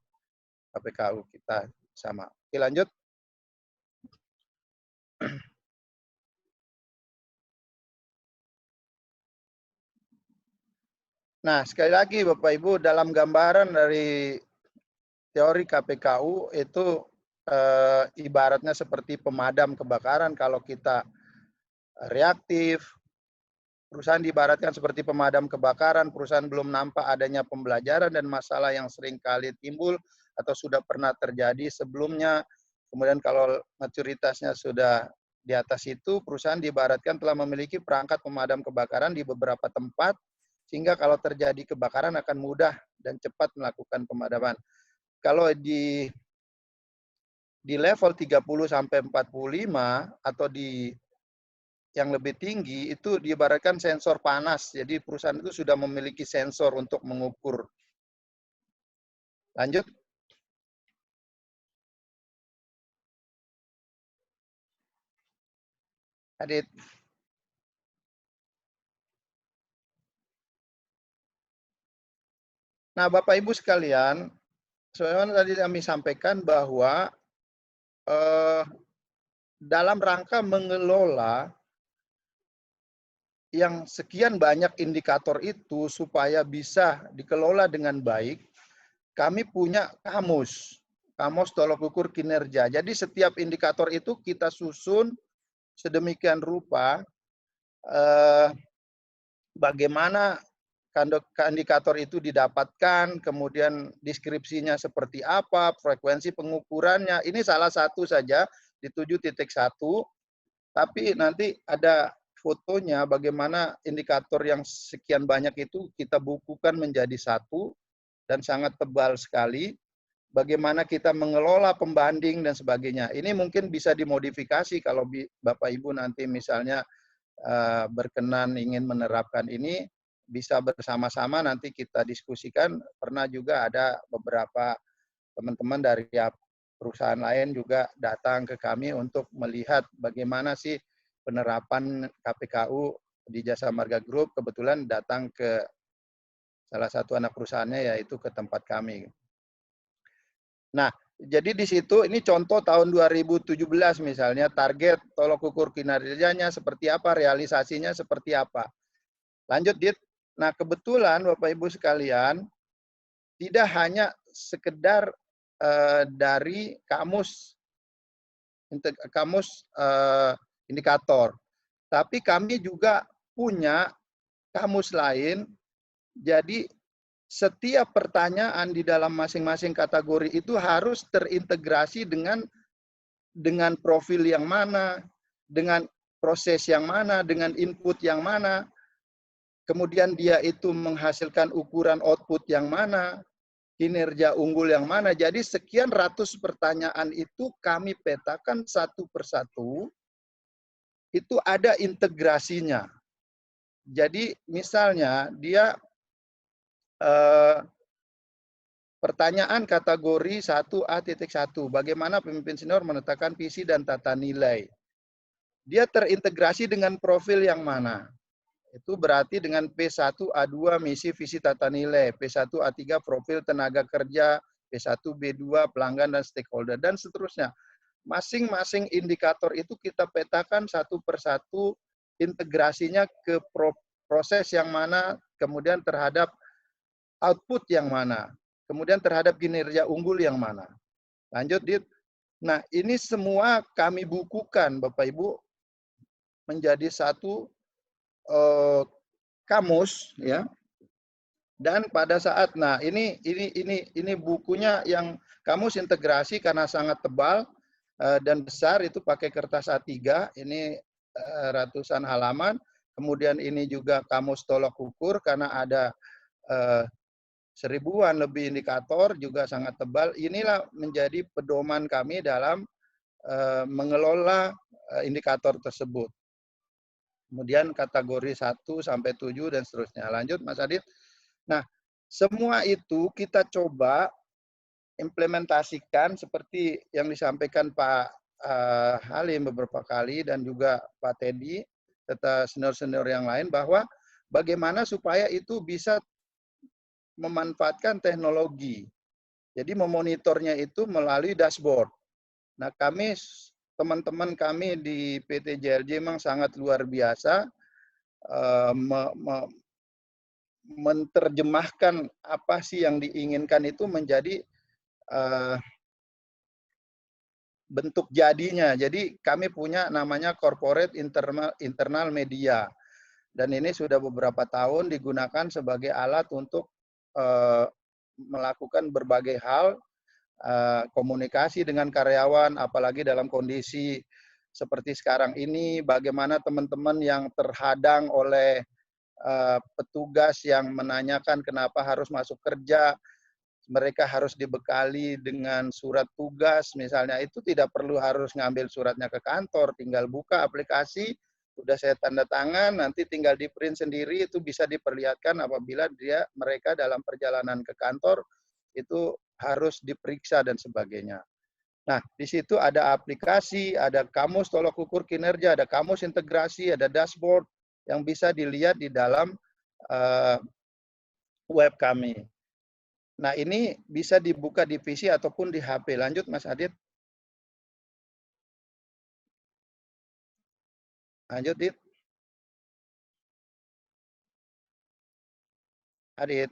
KPKU kita sama. Oke, lanjut. Nah, sekali lagi Bapak Ibu, dalam gambaran dari teori KPKU itu ibaratnya seperti pemadam kebakaran. Kalau kita reaktif, perusahaan diibaratkan seperti pemadam kebakaran, perusahaan belum nampak adanya pembelajaran dan masalah yang sering kali timbul atau sudah pernah terjadi sebelumnya. Kemudian kalau maturitasnya sudah di atas itu, perusahaan diibaratkan telah memiliki perangkat pemadam kebakaran di beberapa tempat, sehingga kalau terjadi kebakaran akan mudah dan cepat melakukan pemadaman. Kalau di level 30 sampai 45 atau di yang lebih tinggi itu diibaratkan sensor panas. Jadi perusahaan itu sudah memiliki sensor untuk mengukur. Lanjut. Adit. Nah, Bapak Ibu sekalian, sebagaimana tadi kami sampaikan bahwa dalam rangka mengelola yang sekian banyak indikator itu supaya bisa dikelola dengan baik, kami punya kamus tolok ukur kinerja. Jadi setiap indikator itu kita susun sedemikian rupa bagaimana indikator itu didapatkan, kemudian deskripsinya seperti apa, frekuensi pengukurannya. Ini salah satu saja di 7.1, tapi nanti ada fotonya bagaimana indikator yang sekian banyak itu kita bukukan menjadi satu dan sangat tebal sekali. Bagaimana kita mengelola pembanding dan sebagainya. Ini mungkin bisa dimodifikasi kalau Bapak Ibu nanti misalnya berkenan ingin menerapkan ini, bisa bersama-sama nanti kita diskusikan. Pernah juga ada beberapa teman-teman dari perusahaan lain juga datang ke kami untuk melihat bagaimana sih penerapan KPKU di Jasa Marga Group. Kebetulan datang ke salah satu anak perusahaannya, yaitu ke tempat kami. Nah, jadi di situ ini contoh tahun 2017 misalnya, target tolok ukur kinerjanya seperti apa, realisasinya seperti apa. Lanjut, Dit. Nah, kebetulan Bapak Ibu sekalian, tidak hanya sekedar dari kamus indikator, tapi kami juga punya kamus lain. Jadi setiap pertanyaan di dalam masing-masing kategori itu harus terintegrasi dengan profil yang mana, dengan proses yang mana, dengan input yang mana, kemudian dia itu menghasilkan ukuran output yang mana, kinerja unggul yang mana. Jadi sekian ratus pertanyaan itu kami petakan satu persatu, itu ada integrasinya. Jadi misalnya dia pertanyaan kategori 1A.1, bagaimana pemimpin senior menetapkan visi dan tata nilai. Dia terintegrasi dengan profil yang mana? Itu berarti dengan P1A2 misi visi tata nilai, P1A3 profil tenaga kerja, P1B2 pelanggan dan stakeholder, dan seterusnya. Masing-masing indikator itu kita petakan satu persatu, integrasinya ke proses yang mana, kemudian terhadap output yang mana, kemudian terhadap kinerja unggul yang mana. Lanjut, Dit. Nah, ini semua kami bukukan, Bapak Ibu, menjadi satu kamus, ya. Dan pada saat, nah ini bukunya yang kamus integrasi karena sangat tebal dan besar, itu pakai kertas A3, ini ratusan halaman. Kemudian ini juga kamus tolok ukur karena ada 1000-an lebih indikator, juga sangat tebal. Inilah menjadi pedoman kami dalam mengelola indikator tersebut. Kemudian kategori 1 sampai 7 dan seterusnya. Lanjut, Mas Adit. Nah, semua itu kita coba implementasikan seperti yang disampaikan Pak Halim beberapa kali dan juga Pak Teddy serta senior-senior yang lain, bahwa bagaimana supaya itu bisa memanfaatkan teknologi. Jadi memonitornya itu melalui dashboard. Nah, teman-teman kami di PT JLJ memang sangat luar biasa menerjemahkan apa sih yang diinginkan itu menjadi bentuk jadinya. Jadi kami punya namanya corporate internal media. Dan ini sudah beberapa tahun digunakan sebagai alat untuk melakukan berbagai hal, komunikasi dengan karyawan, apalagi dalam kondisi seperti sekarang ini, bagaimana teman-teman yang terhadang oleh petugas yang menanyakan kenapa harus masuk kerja, mereka harus dibekali dengan surat tugas, misalnya itu tidak perlu harus ngambil suratnya ke kantor, tinggal buka aplikasi, udah saya tanda tangan, nanti tinggal di print sendiri, itu bisa diperlihatkan apabila mereka dalam perjalanan ke kantor, itu harus diperiksa dan sebagainya. Nah, di situ ada aplikasi, ada kamus tolok ukur kinerja, ada kamus integrasi, ada dashboard yang bisa dilihat di dalam web kami. Nah, ini bisa dibuka di PC ataupun di HP. Lanjut, Mas Adit. Lanjut, Dit. Adit.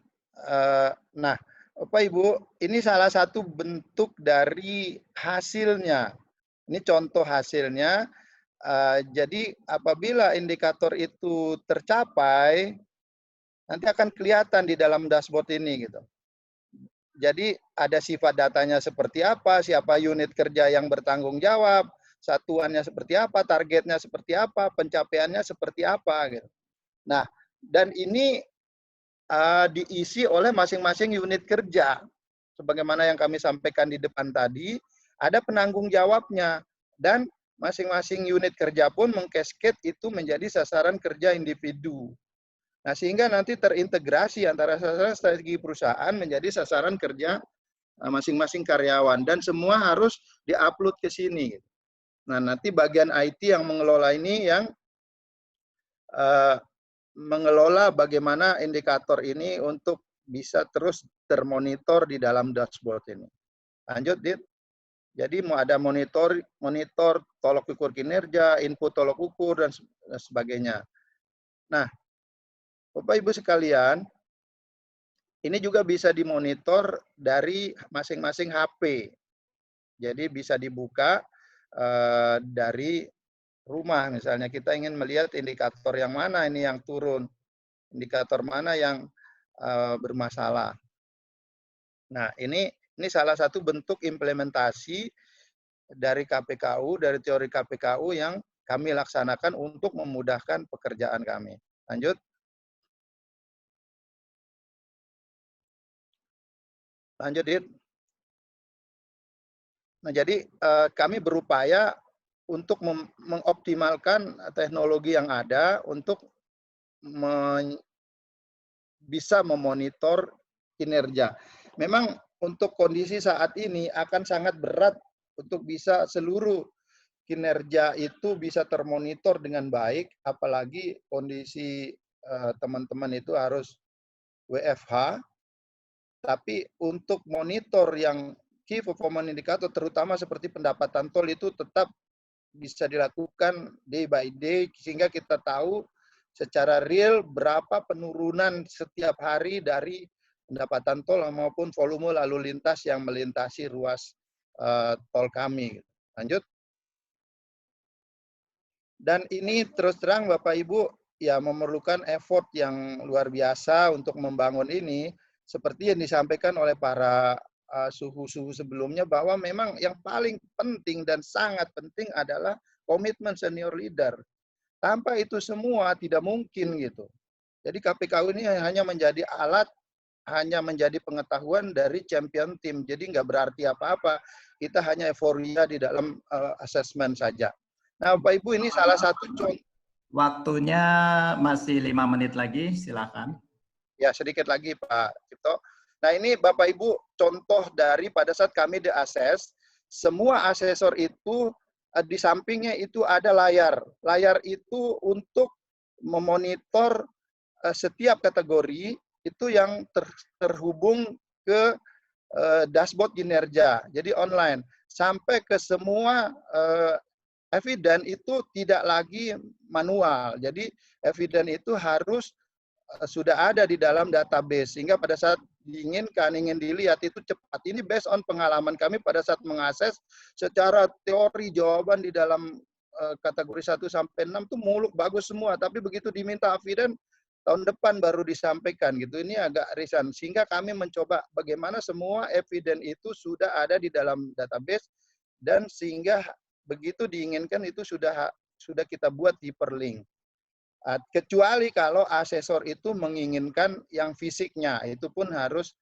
Nah, Bapak Ibu, ini salah satu bentuk dari hasilnya. Ini contoh hasilnya. Jadi apabila indikator itu tercapai, nanti akan kelihatan di dalam dashboard ini gitu. Jadi ada sifat datanya seperti apa, siapa unit kerja yang bertanggung jawab, satuannya seperti apa, targetnya seperti apa, pencapaiannya seperti apa gitu. Nah, dan ini diisi oleh masing-masing unit kerja. Sebagaimana yang kami sampaikan di depan tadi, ada penanggung jawabnya. Dan masing-masing unit kerja pun mengcascade itu menjadi sasaran kerja individu. Nah, sehingga nanti terintegrasi antara sasaran strategi perusahaan menjadi sasaran kerja masing-masing karyawan. Dan semua harus diupload ke sini. Nah, nanti bagian IT yang mengelola ini yang mengelola bagaimana indikator ini untuk bisa terus termonitor di dalam dashboard ini. Lanjut, Dit. Jadi mau ada monitor tolok ukur kinerja, input tolok ukur, dan sebagainya. Nah, Bapak Ibu sekalian, ini juga bisa dimonitor dari masing-masing HP. Jadi bisa dibuka dari rumah, misalnya kita ingin melihat indikator yang mana ini yang turun, indikator mana yang bermasalah. Nah, ini salah satu bentuk implementasi dari KPKU, dari teori KPKU yang kami laksanakan untuk memudahkan pekerjaan kami. Lanjut. Lanjut, Dit. Nah, jadi kami berupaya untuk mengoptimalkan teknologi yang ada untuk bisa memonitor kinerja. Memang untuk kondisi saat ini akan sangat berat untuk bisa seluruh kinerja itu bisa termonitor dengan baik, apalagi kondisi teman-teman itu harus WFH. Tapi untuk monitor yang key performance indicator, terutama seperti pendapatan tol itu tetap bisa dilakukan day by day, sehingga kita tahu secara real berapa penurunan setiap hari dari pendapatan tol maupun volume lalu lintas yang melintasi ruas tol kami. Lanjut. Dan ini terus terang Bapak Ibu ya memerlukan effort yang luar biasa untuk membangun ini, seperti yang disampaikan oleh para suhu-suhu sebelumnya, bahwa memang yang paling penting dan sangat penting adalah komitmen senior leader. Tanpa itu semua tidak mungkin gitu. Jadi KPKU ini hanya menjadi alat, hanya menjadi pengetahuan dari champion team. Jadi nggak berarti apa-apa. Kita hanya euforia di dalam assessment saja. Nah, Bapak Ibu, ini salah satu contoh. Waktunya masih 5 menit lagi, silakan. Ya, sedikit lagi Pak Cipto. Nah, ini Bapak Ibu contoh dari pada saat kami di-assess, semua asesor itu di sampingnya itu ada layar. Layar itu untuk memonitor setiap kategori itu yang terhubung ke dashboard kinerja. Jadi online. Sampai ke semua eviden itu tidak lagi manual. Jadi eviden itu harus sudah ada di dalam database, sehingga pada saat ingin dilihat itu cepat. Ini based on pengalaman kami pada saat mengakses secara teori jawaban di dalam kategori 1 sampai 6 itu muluk bagus semua, tapi begitu diminta eviden tahun depan baru disampaikan gitu. Ini agak riskan, sehingga kami mencoba bagaimana semua eviden itu sudah ada di dalam database, dan sehingga begitu diinginkan itu sudah kita buat hyperlink. Kecuali kalau asesor itu menginginkan yang fisiknya, itu pun harus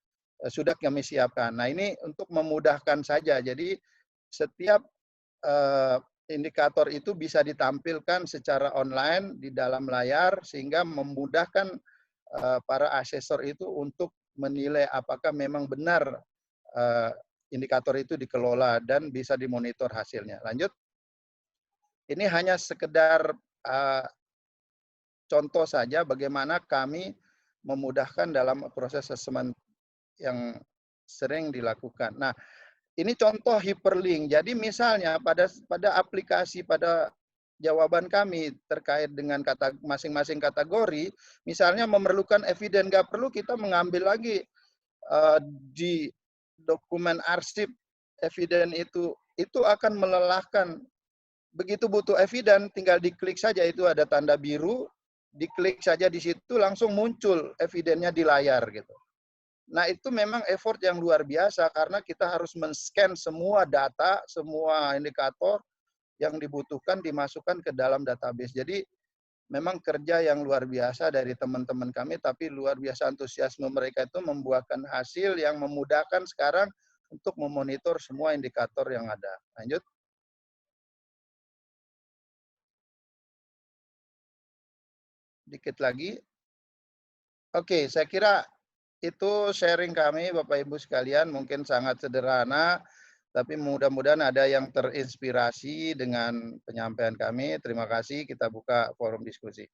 sudah kami siapkan. Nah, ini untuk memudahkan saja. Jadi setiap indikator itu bisa ditampilkan secara online di dalam layar, sehingga memudahkan para asesor itu untuk menilai apakah memang benar indikator itu dikelola dan bisa dimonitor hasilnya. Lanjut. Ini hanya sekedar contoh saja bagaimana kami memudahkan dalam proses asesmen yang sering dilakukan. Nah, ini contoh hyperlink. Jadi misalnya pada aplikasi, pada jawaban kami terkait dengan masing-masing kategori, misalnya memerlukan eviden, nggak perlu kita mengambil lagi di dokumen arsip eviden itu akan melelahkan. Begitu butuh eviden, tinggal diklik saja, itu ada tanda biru, diklik saja di situ langsung muncul evidennya di layar gitu. Nah, itu memang effort yang luar biasa karena kita harus men-scan semua data, semua indikator yang dibutuhkan dimasukkan ke dalam database. Jadi memang kerja yang luar biasa dari teman-teman kami, tapi luar biasa antusiasme mereka itu membuahkan hasil yang memudahkan sekarang untuk memonitor semua indikator yang ada. Lanjut. Dikit lagi. Oke, saya kira itu sharing kami Bapak Ibu sekalian, mungkin sangat sederhana, tapi mudah-mudahan ada yang terinspirasi dengan penyampaian kami. Terima kasih, kita buka forum diskusi.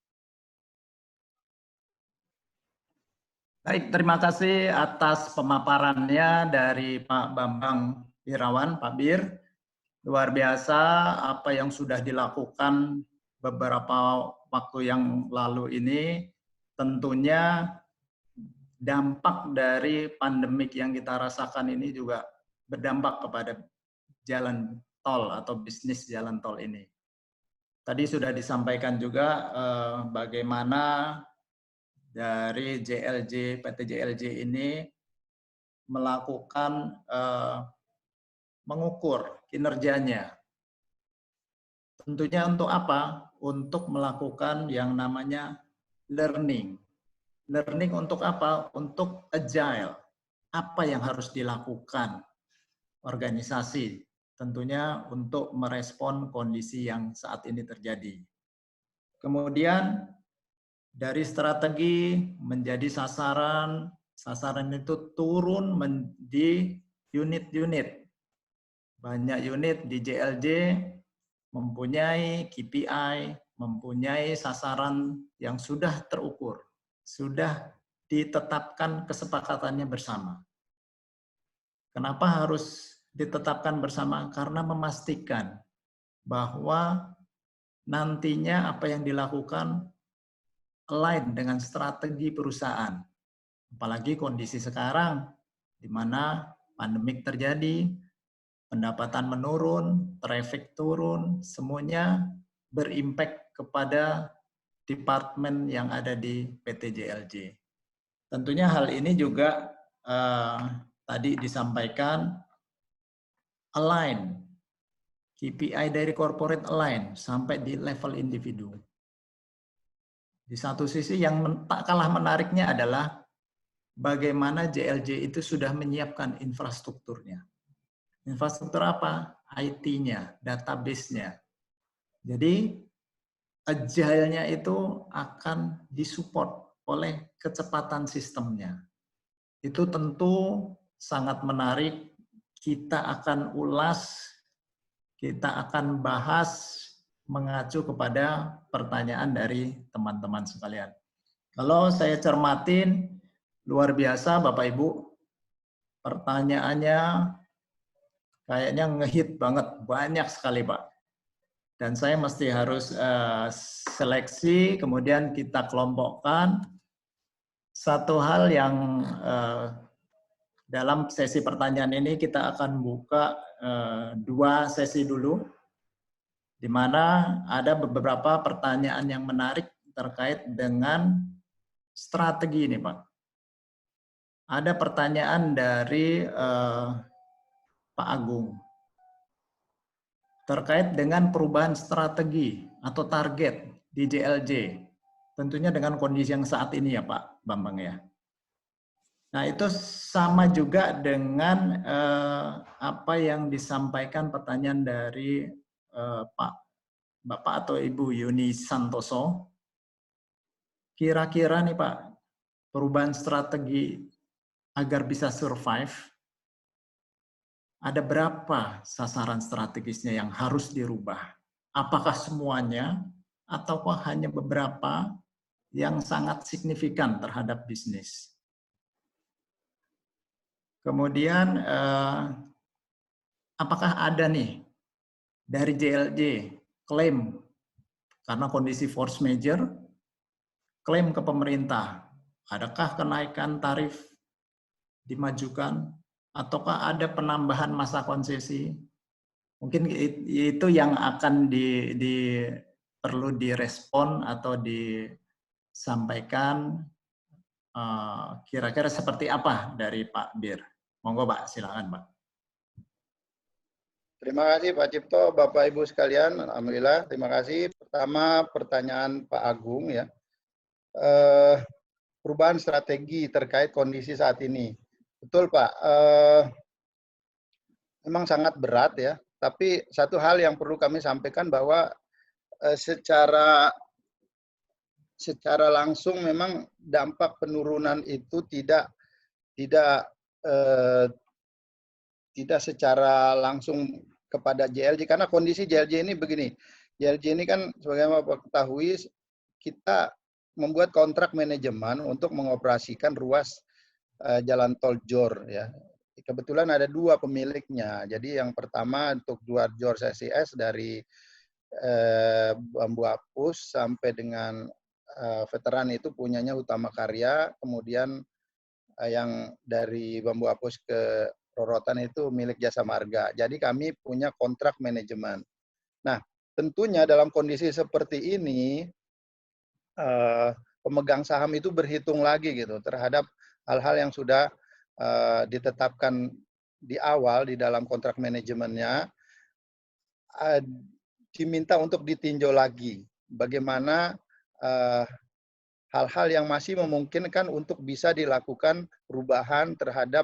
Baik, terima kasih atas pemaparannya dari Pak Bambang Irawan, Pak Bir. Luar biasa apa yang sudah dilakukan beberapa waktu yang lalu ini. Tentunya dampak dari pandemik yang kita rasakan ini juga berdampak kepada jalan tol atau bisnis jalan tol ini. Tadi sudah disampaikan juga bagaimana dari JLJ, PT JLJ ini melakukan mengukur kinerjanya. Tentunya untuk apa? Untuk melakukan yang namanya learning. Learning untuk apa? Untuk agile. Apa yang harus dilakukan organisasi? Tentunya untuk merespon kondisi yang saat ini terjadi. Kemudian dari strategi menjadi sasaran, sasaran itu turun di unit-unit. Banyak unit di JLJ mempunyai KPI, mempunyai sasaran yang sudah terukur, sudah ditetapkan kesepakatannya bersama. Kenapa harus ditetapkan bersama? Karena memastikan bahwa nantinya apa yang dilakukan align dengan strategi perusahaan. Apalagi kondisi sekarang, di mana pandemik terjadi, pendapatan menurun, traffic turun, semuanya berimpact kepada departemen yang ada di PT JLJ. Tentunya hal ini juga tadi disampaikan align, KPI dari corporate align sampai di level individu. Di satu sisi yang tak kalah menariknya adalah bagaimana JLJ itu sudah menyiapkan infrastrukturnya. Infrastruktur apa? IT-nya, database-nya. Jadi agile-nya itu akan disupport oleh kecepatan sistemnya. Itu tentu sangat menarik. Kita akan ulas, kita akan bahas mengacu kepada pertanyaan dari teman-teman sekalian. Kalau saya cermatin, luar biasa Bapak Ibu, pertanyaannya kayaknya ngehit banget, banyak sekali Pak. Dan saya mesti harus seleksi, kemudian kita kelompokkan. satu hal yang dalam sesi pertanyaan ini kita akan buka 2 sesi dulu, di mana ada beberapa pertanyaan yang menarik terkait dengan strategi ini, Pak. Ada pertanyaan dari Pak Agung terkait dengan perubahan strategi atau target di JLJ, tentunya dengan kondisi yang saat ini ya Pak Bambang ya. Nah itu sama juga dengan apa yang disampaikan pertanyaan dari Bapak atau Ibu Yuni Santoso. Kira-kira nih Pak, perubahan strategi agar bisa survive, ada berapa sasaran strategisnya yang harus dirubah? Apakah semuanya ataukah hanya beberapa yang sangat signifikan terhadap bisnis? Kemudian apakah ada nih dari JLJ klaim karena kondisi force majeure, klaim ke pemerintah, adakah kenaikan tarif dimajukan ataukah ada penambahan masa konsesi? Mungkin itu yang akan perlu direspon atau disampaikan kira-kira seperti apa dari Pak Bir. Monggo Pak, silakan Pak. Terima kasih Pak Cipto, Bapak Ibu sekalian. Alhamdulillah, terima kasih. Pertama pertanyaan Pak Agung ya. Perubahan strategi terkait kondisi saat ini. Betul Pak, memang sangat berat ya. Tapi satu hal yang perlu kami sampaikan bahwa secara langsung memang dampak penurunan itu tidak secara langsung kepada JLJ, karena kondisi JLJ ini begini. JLJ ini kan sebagaimana Bapak ketahui, kita membuat kontrak manajemen untuk mengoperasikan ruas jalan tol JOR ya. Kebetulan ada 2 pemiliknya. Jadi yang pertama untuk 2 JOR CCS dari Bambu Apus sampai dengan veteran itu punyanya Utama Karya, kemudian yang dari Bambu Apus ke Rorotan itu milik Jasa Marga. Jadi kami punya kontrak manajemen. Nah, tentunya dalam kondisi seperti ini pemegang saham itu berhitung lagi gitu terhadap hal-hal yang sudah ditetapkan di awal di dalam kontrak manajemennya, diminta untuk ditinjau lagi bagaimana hal-hal yang masih memungkinkan untuk bisa dilakukan perubahan terhadap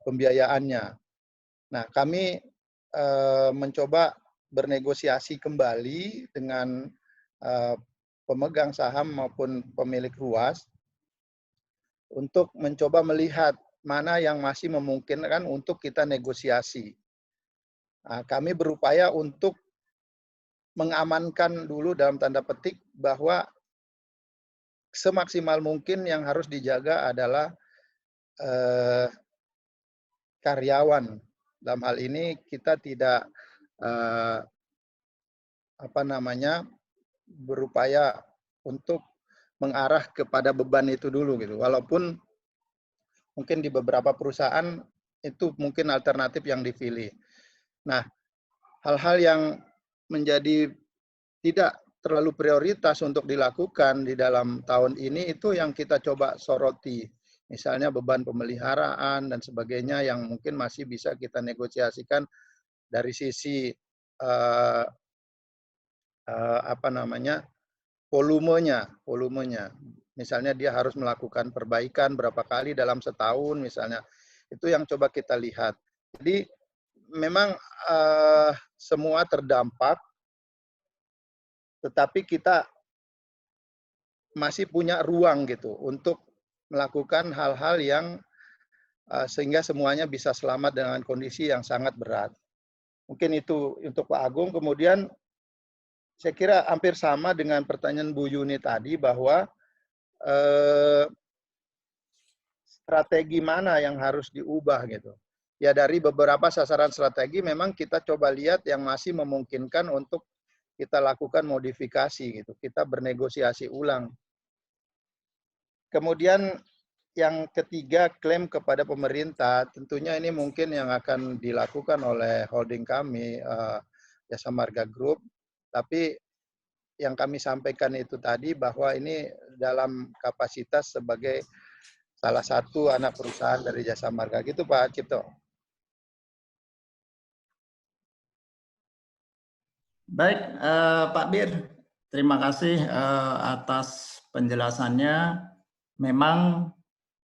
pembiayaannya. Nah, kami mencoba bernegosiasi kembali dengan pemegang saham maupun pemilik ruas untuk mencoba melihat mana yang masih memungkinkan untuk kita negosiasi. Nah, kami berupaya untuk mengamankan dulu dalam tanda petik bahwa semaksimal mungkin yang harus dijaga adalah karyawan. Dalam hal ini kita tidak berupaya untuk mengarah kepada beban itu dulu gitu. Walaupun mungkin di beberapa perusahaan itu mungkin alternatif yang dipilih. Nah, hal-hal yang menjadi tidak terlalu prioritas untuk dilakukan di dalam tahun ini itu yang kita coba soroti. Misalnya beban pemeliharaan dan sebagainya yang mungkin masih bisa kita negosiasikan dari sisi volumenya. Misalnya dia harus melakukan perbaikan berapa kali dalam setahun misalnya. Itu yang coba kita lihat. Jadi memang semua terdampak, tetapi kita masih punya ruang gitu untuk melakukan hal-hal yang sehingga semuanya bisa selamat dengan kondisi yang sangat berat. Mungkin itu untuk Pak Agung. Kemudian saya kira hampir sama dengan pertanyaan Bu Yuni tadi bahwa strategi mana yang harus diubah gitu. Ya dari beberapa sasaran strategi memang kita coba lihat yang masih memungkinkan untuk kita lakukan modifikasi gitu. Kita bernegosiasi ulang. Kemudian yang ketiga, klaim kepada pemerintah. Tentunya ini mungkin yang akan dilakukan oleh holding kami, Jasa Marga Group. Tapi yang kami sampaikan itu tadi bahwa ini dalam kapasitas sebagai salah satu anak perusahaan dari Jasa Marga. Gitu Pak Cipto. Baik, Pak Bir, terima kasih atas penjelasannya. Memang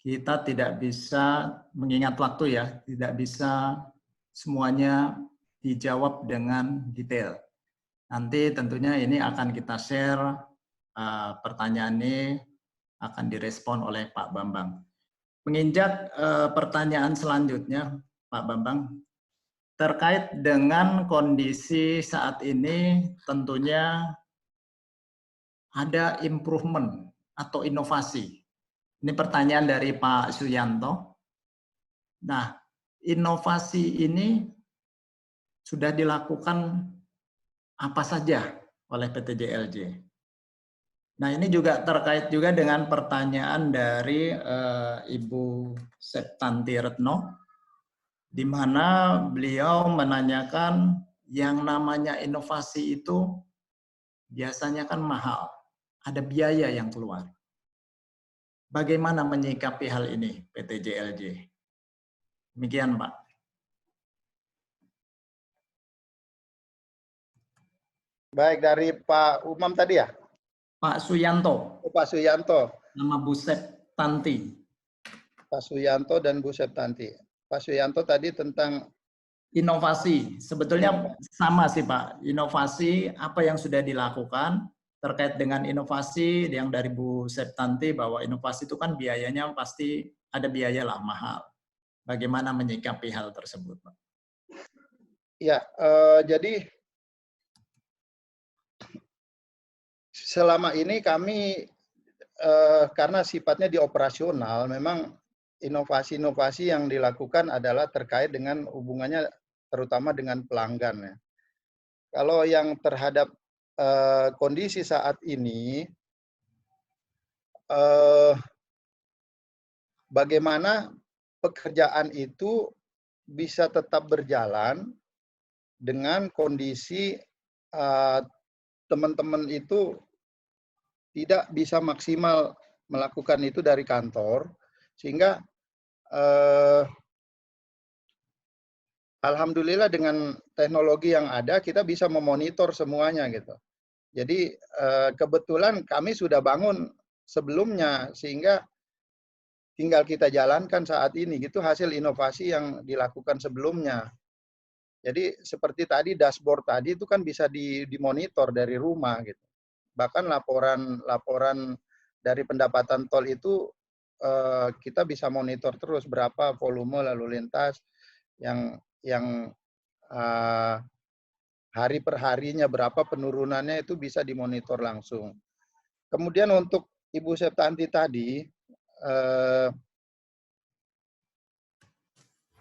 kita tidak bisa mengingat waktu ya, tidak bisa semuanya dijawab dengan detail. Nanti tentunya ini akan kita share, pertanyaan ini akan direspon oleh Pak Bambang. Menginjak pertanyaan selanjutnya, Pak Bambang, terkait dengan kondisi saat ini tentunya ada improvement atau inovasi. Ini pertanyaan dari Pak Suyanto. Nah, inovasi ini sudah dilakukan apa saja oleh PT JLJ? Nah, ini juga terkait juga dengan pertanyaan dari Ibu Septanti Retno, di mana beliau menanyakan yang namanya inovasi itu biasanya kan mahal, ada biaya yang keluar. Bagaimana menyikapi hal ini PT JLJ? Demikian, Pak. Baik, dari Pak Umam tadi ya? Pak Suyanto. Oh, Pak Suyanto. Nama Bu Septanti. Pak Suyanto dan Bu Septanti. Pak Suyanto tadi tentang inovasi. Sebetulnya sama sih Pak. Inovasi apa yang sudah dilakukan terkait dengan inovasi yang dari Bu Septanti bahwa inovasi itu kan biayanya pasti ada biaya lah mahal. Bagaimana menyikapi hal tersebut, Pak? Ya, jadi selama ini kami karena sifatnya di operasional, memang inovasi-inovasi yang dilakukan adalah terkait dengan hubungannya terutama dengan pelanggan. Ya. Kalau yang terhadap kondisi saat ini, bagaimana pekerjaan itu bisa tetap berjalan dengan kondisi teman-teman itu tidak bisa maksimal melakukan itu dari kantor, sehingga alhamdulillah dengan teknologi yang ada kita bisa memonitor semuanya gitu. Jadi kebetulan kami sudah bangun sebelumnya sehingga tinggal kita jalankan saat ini gitu hasil inovasi yang dilakukan sebelumnya. Jadi seperti tadi dashboard tadi itu kan bisa dimonitor dari rumah gitu. Bahkan laporan dari pendapatan tol itu kita bisa monitor terus berapa volume lalu lintas yang hari per harinya berapa penurunannya itu bisa dimonitor langsung. Kemudian untuk Ibu Septanti tadi,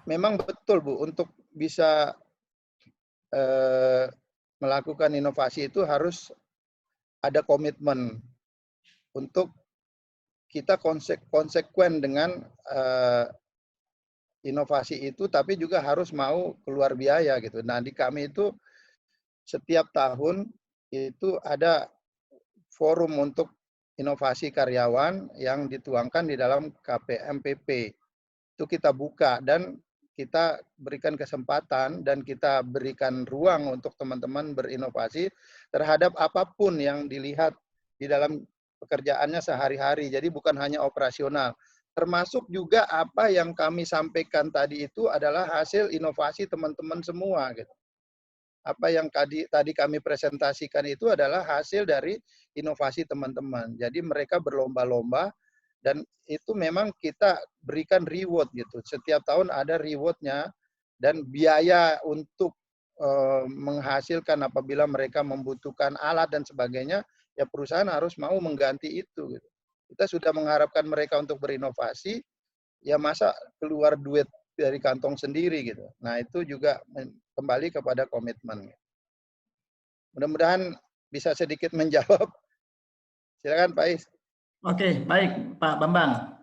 memang betul Bu, untuk bisa melakukan inovasi itu harus ada komitmen untuk kita konsekuen dengan inovasi itu, tapi juga harus mau keluar biaya gitu. Nah di kami itu setiap tahun itu ada forum untuk inovasi karyawan yang dituangkan di dalam KPMPP. Itu kita buka dan kita berikan kesempatan dan kita berikan ruang untuk teman-teman berinovasi terhadap apapun yang dilihat di dalam pekerjaannya sehari-hari. Jadi bukan hanya operasional. Termasuk juga apa yang kami sampaikan tadi itu adalah hasil inovasi teman-teman semua gitu. Apa yang tadi kami presentasikan itu adalah hasil dari inovasi teman-teman. Jadi mereka berlomba-lomba dan itu memang kita berikan reward gitu. Setiap tahun ada rewardnya dan biaya untuk menghasilkan apabila mereka membutuhkan alat dan sebagainya, ya perusahaan harus mau mengganti itu. Gitu. Kita sudah mengharapkan mereka untuk berinovasi, ya masa keluar duit dari kantong sendiri gitu. Nah itu juga kembali kepada komitmen. Mudah-mudahan bisa sedikit menjawab. Silakan Pak Is. Oke, baik Pak Bambang,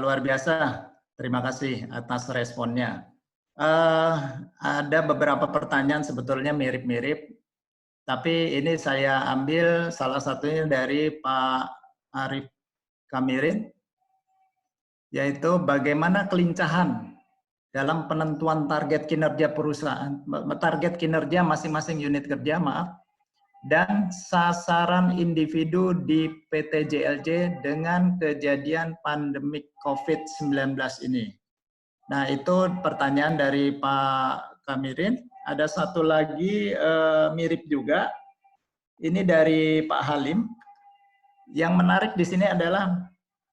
luar biasa. Terima kasih atas responnya. Ada beberapa pertanyaan sebetulnya mirip-mirip, tapi ini saya ambil salah satunya dari Pak Arif Kamirin, yaitu bagaimana kelincahan dalam penentuan target kinerja perusahaan, target kinerja masing-masing unit kerja, maaf, dan sasaran individu di PT JLJ dengan kejadian pandemik COVID-19 ini. Nah, itu pertanyaan dari Pak Kamirin. Ada satu lagi mirip juga, ini dari Pak Halim. Yang menarik di sini adalah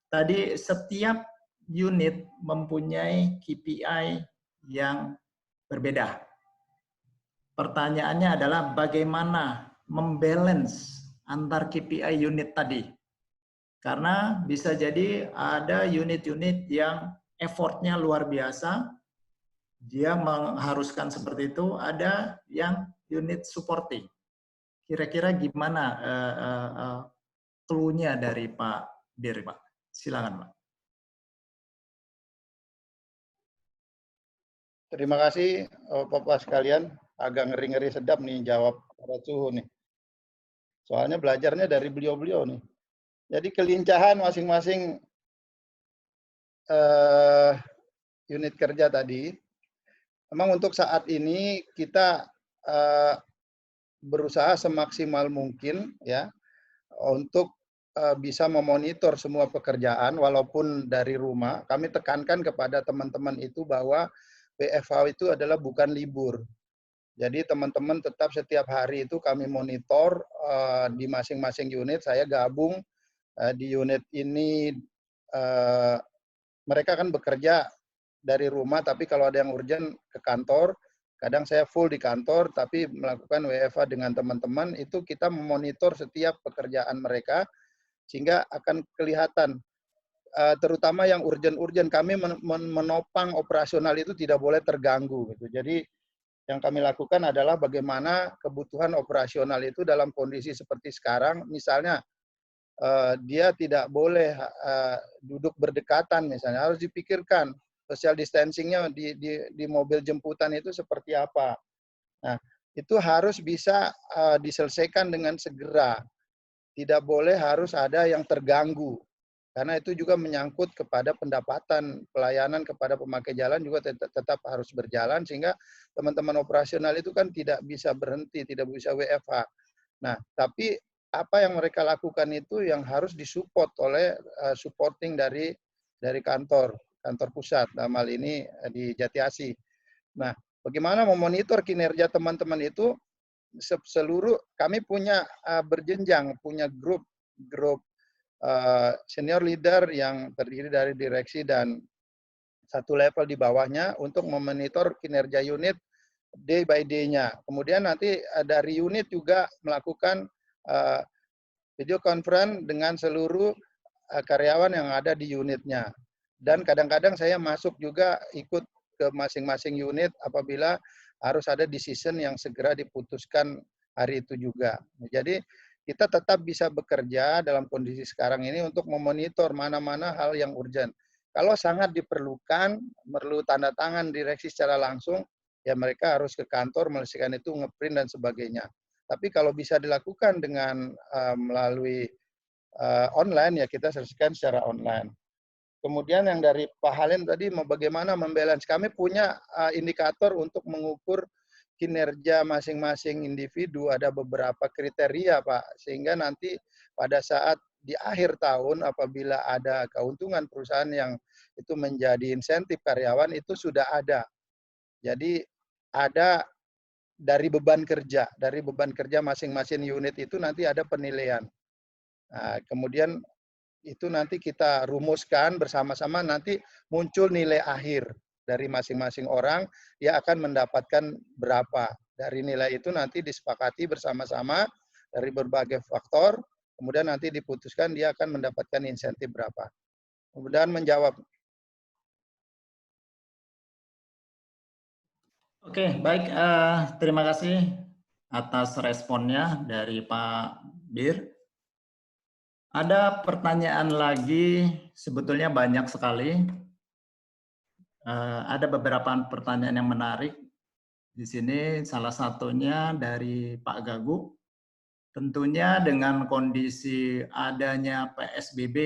tadi setiap unit mempunyai KPI yang berbeda. Pertanyaannya adalah bagaimana membalance antar KPI unit tadi. Karena bisa jadi ada unit-unit yang effortnya luar biasa, dia mengharuskan seperti itu, ada yang unit supporting. Kira-kira gimana clue-nya dari Pak Bir, Pak? Silakan, Pak. Terima kasih Bapak sekalian. Agak ngeri-ngeri sedap nih jawab para suhu nih. Soalnya belajarnya dari beliau-beliau nih. Jadi kelincahan masing-masing unit kerja tadi, memang untuk saat ini kita berusaha semaksimal mungkin ya untuk bisa memonitor semua pekerjaan walaupun dari rumah. Kami tekankan kepada teman-teman itu bahwa WFH itu adalah bukan libur. Jadi teman-teman tetap setiap hari itu kami monitor di masing-masing unit. Saya gabung di unit ini, mereka kan bekerja dari rumah, tapi kalau ada yang urgent ke kantor. Kadang saya full di kantor, tapi melakukan WFH dengan teman-teman, itu kita memonitor setiap pekerjaan mereka, sehingga akan kelihatan, terutama yang urgent-urgent, kami menopang operasional itu tidak boleh terganggu. Gitu. Jadi yang kami lakukan adalah bagaimana kebutuhan operasional itu dalam kondisi seperti sekarang, misalnya dia tidak boleh duduk berdekatan, misalnya harus dipikirkan social distancing-nya di mobil jemputan itu seperti apa. Nah, itu harus bisa diselesaikan dengan segera. Tidak boleh harus ada yang terganggu. Karena itu juga menyangkut kepada pendapatan, pelayanan kepada pemakai jalan juga tetap harus berjalan, sehingga teman-teman operasional itu kan tidak bisa berhenti, tidak bisa WFH. Nah, tapi apa yang mereka lakukan itu yang harus disupport oleh supporting dari kantor pusat, dalam hal ini di Jatiasi. Nah, bagaimana memonitor kinerja teman-teman itu seluruh, kami punya berjenjang, punya grup senior leader yang terdiri dari direksi dan satu level di bawahnya untuk memonitor kinerja unit day by day-nya. Kemudian nanti dari unit juga melakukan video conference dengan seluruh karyawan yang ada di unitnya. Dan kadang-kadang saya masuk juga ikut ke masing-masing unit apabila harus ada decision yang segera diputuskan hari itu juga. Jadi kita tetap bisa bekerja dalam kondisi sekarang ini untuk memonitor mana-mana hal yang urgent. Kalau sangat diperlukan, perlu tanda tangan direksi secara langsung, ya mereka harus ke kantor menyelesaikan itu, ngeprint dan sebagainya. Tapi kalau bisa dilakukan dengan melalui online, ya kita selesaikan secara online. Kemudian yang dari Pak Halim tadi, bagaimana membalance. Kami punya indikator untuk mengukur kinerja masing-masing individu, ada beberapa kriteria, Pak. Sehingga nanti pada saat di akhir tahun apabila ada keuntungan perusahaan yang itu menjadi insentif karyawan, itu sudah ada. Jadi ada dari beban kerja masing-masing unit itu nanti ada penilaian. Nah, kemudian itu nanti kita rumuskan bersama-sama, nanti muncul nilai akhir dari masing-masing orang, dia akan mendapatkan berapa. Dari nilai itu nanti disepakati bersama-sama dari berbagai faktor, kemudian nanti diputuskan dia akan mendapatkan insentif berapa. Kemudian menjawab. Oke, baik. Terima kasih atas responnya dari Pak Bir. Ada pertanyaan lagi, sebetulnya banyak sekali. Ada beberapa pertanyaan yang menarik. Di sini salah satunya dari Pak Gagu. Tentunya dengan kondisi adanya PSBB,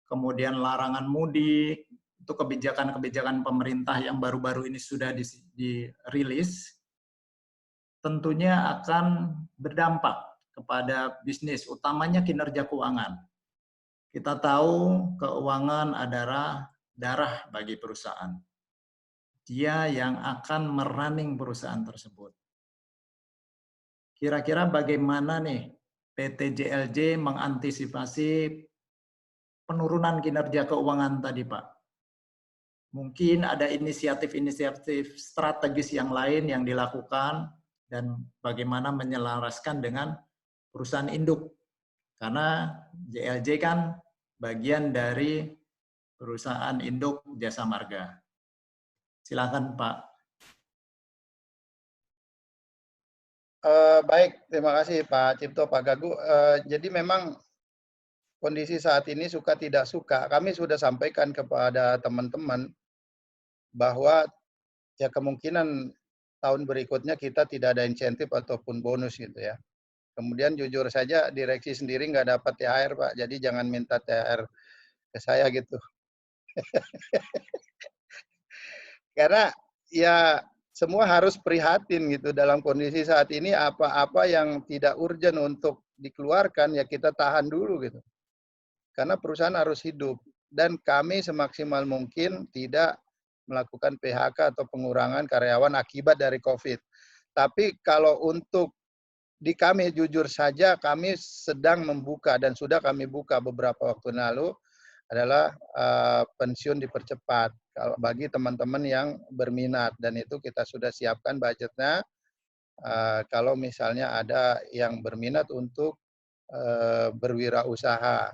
kemudian larangan mudik, itu kebijakan-kebijakan pemerintah yang baru-baru ini sudah dirilis, tentunya akan berdampak kepada bisnis, utamanya kinerja keuangan. Kita tahu keuangan adalah darah bagi perusahaan. Dia yang akan merunning perusahaan tersebut. Kira-kira bagaimana nih PT JLJ mengantisipasi penurunan kinerja keuangan tadi, Pak? Mungkin ada inisiatif-inisiatif strategis yang lain yang dilakukan dan bagaimana menyelaraskan dengan perusahaan induk. Karena JLJ kan bagian dari perusahaan induk Jasa Marga. Silakan, Pak. Baik, terima kasih Pak Cipto, Pak Gagu. Jadi memang kondisi saat ini suka tidak suka, kami sudah sampaikan kepada teman-teman bahwa ya kemungkinan tahun berikutnya kita tidak ada insentif ataupun bonus gitu ya. Kemudian jujur saja direksi sendiri nggak dapat THR Pak, jadi jangan minta THR ke saya gitu. Karena ya semua harus prihatin gitu dalam kondisi saat ini, apa-apa yang tidak urgent untuk dikeluarkan ya kita tahan dulu gitu. Karena perusahaan harus hidup dan kami semaksimal mungkin tidak melakukan PHK atau pengurangan karyawan akibat dari COVID. Tapi kalau untuk di kami jujur saja kami sedang membuka dan sudah kami buka beberapa waktu lalu adalah pensiun dipercepat kalau bagi teman-teman yang berminat dan itu kita sudah siapkan budgetnya kalau misalnya ada yang berminat untuk berwirausaha.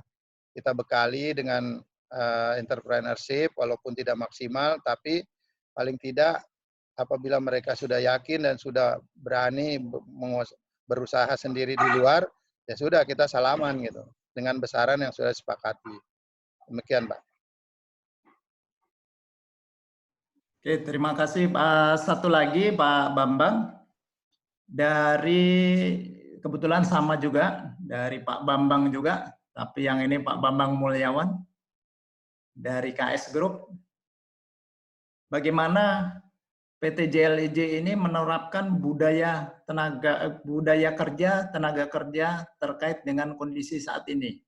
Kita bekali dengan entrepreneurship walaupun tidak maksimal tapi paling tidak apabila mereka sudah yakin dan sudah berani berusaha sendiri di luar ya sudah kita salaman gitu dengan besaran yang sudah disepakati. Demikian, Pak. Oke, terima kasih Pak. Satu lagi Pak Bambang. Dari kebetulan sama juga dari Pak Bambang juga, tapi yang ini Pak Bambang Mulyawan dari KS Group. Bagaimana PT JLJ ini menerapkan budaya kerja tenaga kerja terkait dengan kondisi saat ini?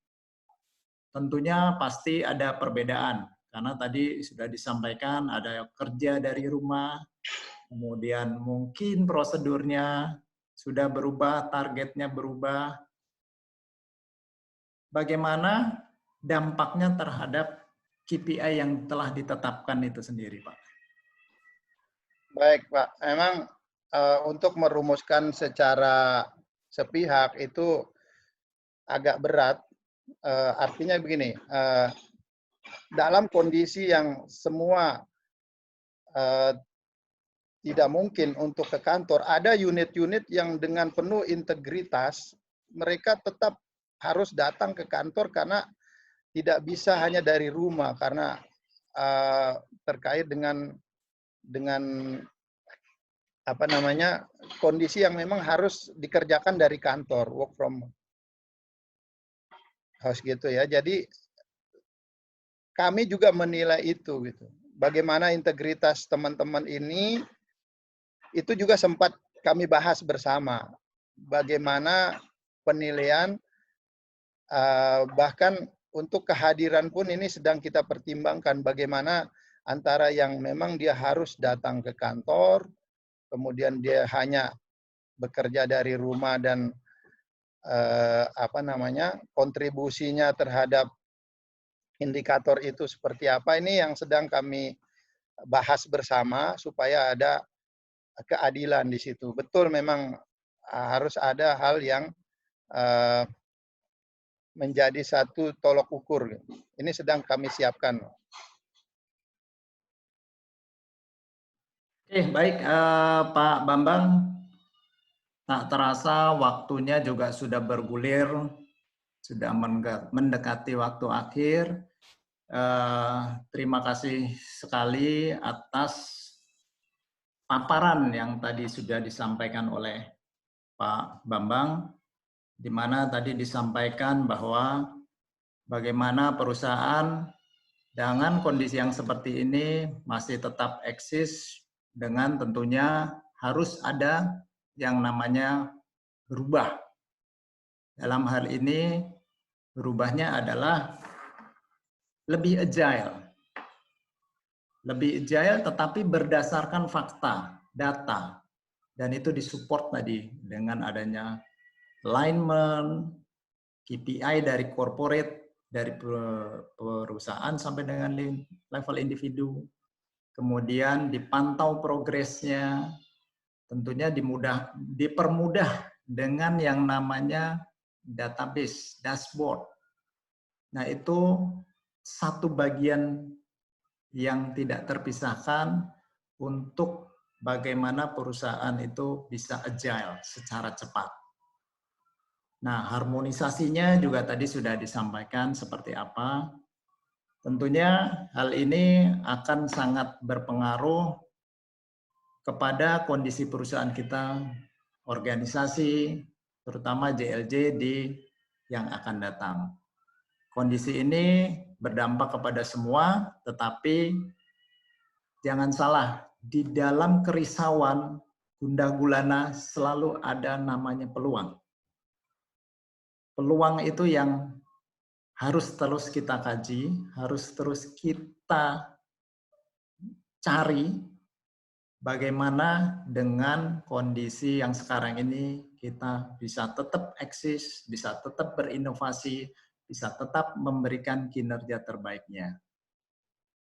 Tentunya pasti ada perbedaan karena tadi sudah disampaikan ada kerja dari rumah, kemudian mungkin prosedurnya sudah berubah, targetnya berubah. Bagaimana dampaknya terhadap KPI yang telah ditetapkan itu sendiri, Pak? Baik, Pak. Memang untuk merumuskan secara sepihak itu agak berat. Artinya begini, dalam kondisi yang semua tidak mungkin untuk ke kantor, ada unit-unit yang dengan penuh integritas, mereka tetap harus datang ke kantor karena tidak bisa hanya dari rumah, karena terkait dengan apa namanya kondisi yang memang harus dikerjakan dari kantor, work from house gitu ya. Jadi kami juga menilai itu gitu. Bagaimana integritas teman-teman ini itu juga sempat kami bahas bersama. Bagaimana penilaian bahkan untuk kehadiran pun ini sedang kita pertimbangkan bagaimana antara yang memang dia harus datang ke kantor, kemudian dia hanya bekerja dari rumah dan apa namanya kontribusinya terhadap indikator itu seperti apa, ini yang sedang kami bahas bersama supaya ada keadilan di situ. Betul memang harus ada hal yang menjadi satu tolok ukur. Ini sedang kami siapkan. Oke, baik Pak Bambang. Tak terasa waktunya juga sudah bergulir. sudah mendekati waktu akhir. Terima kasih sekali atas paparan yang tadi sudah disampaikan oleh Pak Bambang, di mana tadi disampaikan bahwa bagaimana perusahaan dengan kondisi yang seperti ini masih tetap eksis dengan tentunya harus ada yang namanya berubah. Dalam hal ini berubahnya adalah lebih agile. Lebih agile tetapi berdasarkan fakta, data. Dan itu disupport tadi dengan adanya alignment, KPI dari corporate, dari perusahaan sampai dengan level individu. Kemudian dipantau progresnya, tentunya dipermudah dengan yang namanya database, dashboard. Nah, itu satu bagian yang tidak terpisahkan untuk bagaimana perusahaan itu bisa agile secara cepat. Nah, harmonisasinya juga tadi sudah disampaikan seperti apa. Tentunya hal ini akan sangat berpengaruh kepada kondisi perusahaan kita, organisasi, terutama JLJ yang akan datang. Kondisi ini berdampak kepada semua, tetapi jangan salah, di dalam kerisauan, gundah gulana selalu ada namanya peluang. Peluang itu yang harus terus kita kaji, harus terus kita cari bagaimana dengan kondisi yang sekarang ini kita bisa tetap eksis, bisa tetap berinovasi, bisa tetap memberikan kinerja terbaiknya.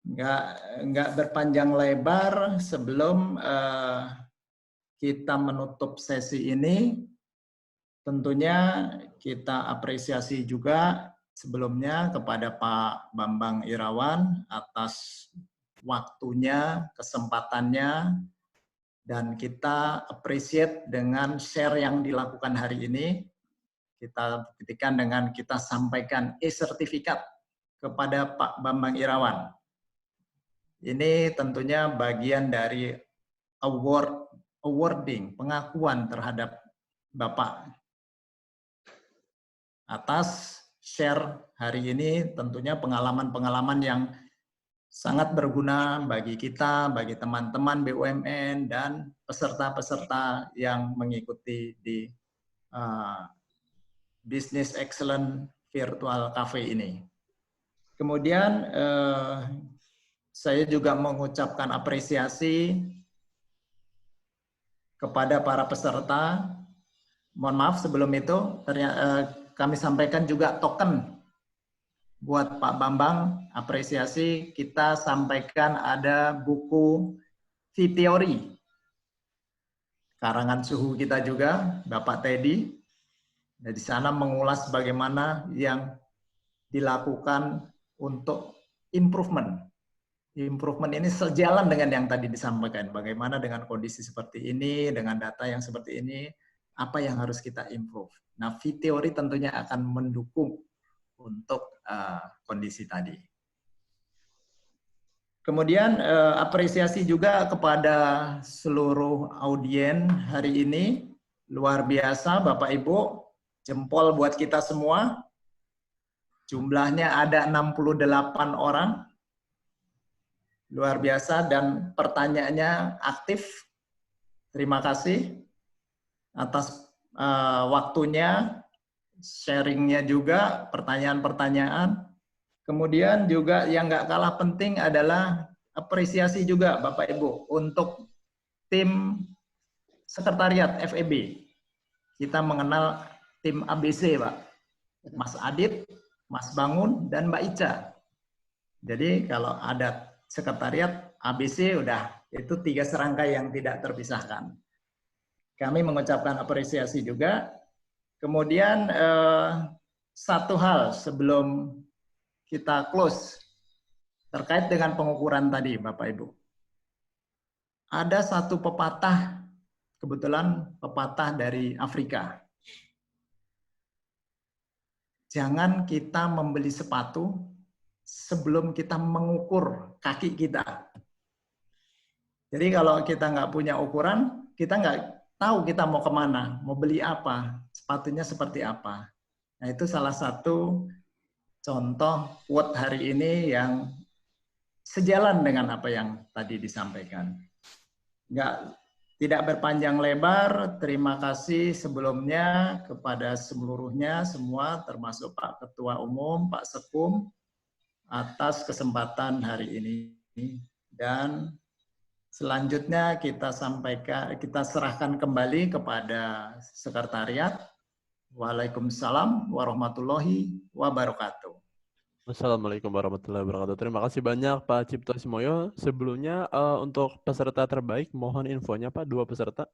Nggak berpanjang lebar sebelum kita menutup sesi ini, tentunya kita apresiasi juga sebelumnya kepada Pak Bambang Irawan atas waktunya, kesempatannya, dan kita appreciate dengan share yang dilakukan hari ini. Kita buktikan dengan kita sampaikan e-sertifikat kepada Pak Bambang Irawan. Ini tentunya bagian dari awarding, pengakuan terhadap Bapak atas share hari ini, tentunya pengalaman-pengalaman yang sangat berguna bagi kita, bagi teman-teman BUMN, dan peserta-peserta yang mengikuti di Business Excellence Virtual Cafe ini. Kemudian saya juga mengucapkan apresiasi kepada para peserta. Mohon maaf sebelum itu, kami sampaikan juga token buat Pak Bambang. Apresiasi, kita sampaikan ada buku V-Theory, karangan suhu kita juga, Bapak Teddy. Dan di sana mengulas bagaimana yang dilakukan untuk improvement. Improvement ini sejalan dengan yang tadi disampaikan. Bagaimana dengan kondisi seperti ini, dengan data yang seperti ini, apa yang harus kita improve. Nah, V-Theory tentunya akan mendukung untuk kondisi tadi. Kemudian apresiasi juga kepada seluruh audien hari ini. Luar biasa Bapak Ibu, jempol buat kita semua. Jumlahnya ada 68 orang. Luar biasa dan pertanyaannya aktif. Terima kasih atas waktunya, sharingnya juga, pertanyaan-pertanyaan. Kemudian juga yang nggak kalah penting adalah apresiasi juga Bapak Ibu untuk tim sekretariat FEB. Kita mengenal tim ABC Pak. Mas Adit, Mas Bangun, dan Mbak Ica. Jadi kalau ada sekretariat ABC udah itu 3 serangkai yang tidak terpisahkan. Kami mengucapkan apresiasi juga. Kemudian satu hal sebelum kita close terkait dengan pengukuran tadi Bapak Ibu. Ada satu pepatah, kebetulan pepatah dari Afrika. jangan kita membeli sepatu sebelum kita mengukur kaki kita. Jadi kalau kita nggak punya ukuran, kita nggak tahu kita mau kemana, mau beli apa, sepatunya seperti apa. Nah, itu salah satu contoh quote hari ini yang sejalan dengan apa yang tadi disampaikan. Tidak berpanjang lebar, terima kasih sebelumnya kepada seluruhnya semua, termasuk Pak Ketua Umum, Pak Sekum, atas kesempatan hari ini. Dan selanjutnya kita serahkan kembali kepada sekretariat. Waalaikumsalam warahmatullahi wabarakatuh. Wassalamualaikum warahmatullahi wabarakatuh. Terima kasih banyak Pak Cipto Simoyo. Sebelumnya untuk peserta terbaik, mohon infonya Pak, 2 peserta.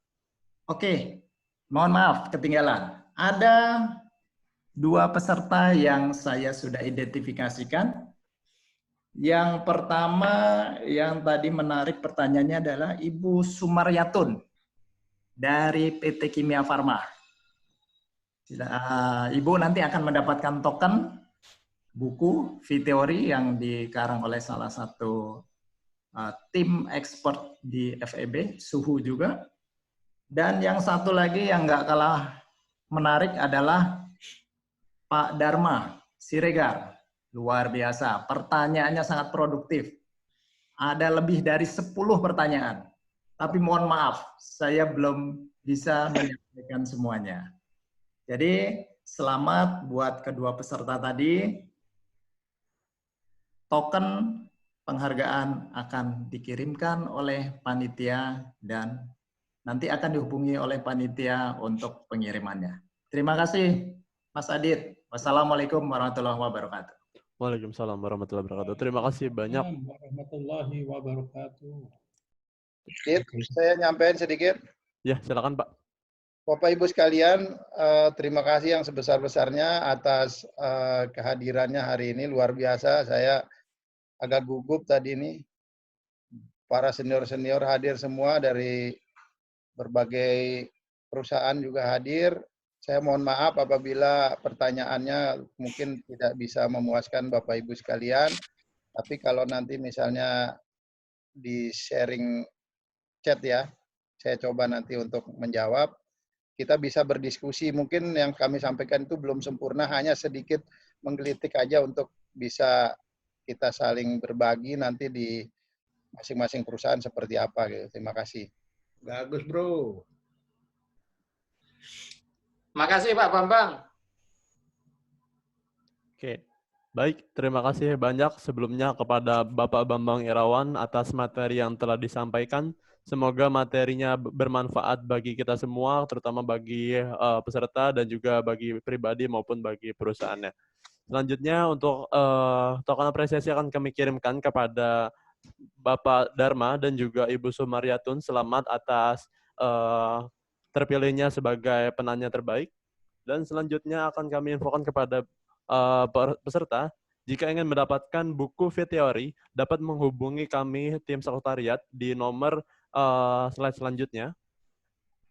Oke, mohon maaf ketinggalan. Ada 2 peserta yang saya sudah identifikasikan. Yang pertama yang tadi menarik pertanyaannya adalah Ibu Sumaryatun dari PT Kimia Farma. Ibu nanti akan mendapatkan token buku V-Theory yang dikarang oleh salah satu tim expert di FEB, Suhu juga. Dan yang satu lagi yang nggak kalah menarik adalah Pak Dharma Siregar. Luar biasa, pertanyaannya sangat produktif. Ada lebih dari 10 pertanyaan. Tapi mohon maaf, saya belum bisa menyampaikan semuanya. Jadi selamat buat kedua peserta tadi. Token penghargaan akan dikirimkan oleh panitia dan nanti akan dihubungi oleh panitia untuk pengirimannya. Terima kasih, Mas Adit. Wassalamualaikum warahmatullahi wabarakatuh. Waalaikumsalam warahmatullahi wabarakatuh. Terima kasih banyak. Warahmatullahi wabarakatuh. Saya nyampein sedikit. Ya, silakan Pak. Bapak Ibu sekalian, terima kasih yang sebesar-besarnya atas kehadirannya hari ini. Luar biasa, saya agak gugup tadi ini. Para senior-senior hadir semua dari berbagai perusahaan juga hadir. Saya mohon maaf apabila pertanyaannya mungkin tidak bisa memuaskan Bapak Ibu sekalian. Tapi kalau nanti misalnya di sharing chat ya, saya coba nanti untuk menjawab. Kita bisa berdiskusi. Mungkin yang kami sampaikan itu belum sempurna, hanya sedikit menggelitik aja untuk bisa kita saling berbagi nanti di masing-masing perusahaan seperti apa gitu. Terima kasih. Bagus, Bro. Makasih Pak Bambang. Oke. Baik, terima kasih banyak sebelumnya kepada Bapak Bambang Irawan atas materi yang telah disampaikan. Semoga materinya bermanfaat bagi kita semua, terutama bagi peserta dan juga bagi pribadi maupun bagi perusahaannya. Selanjutnya untuk token apresiasi akan kami kirimkan kepada Bapak Dharma dan juga Ibu Sumaryatun. Selamat atas terpilihnya sebagai penanya terbaik. Dan selanjutnya akan kami infokan kepada peserta, jika ingin mendapatkan buku V-Theory, dapat menghubungi kami tim sekretariat di nomor slide selanjutnya.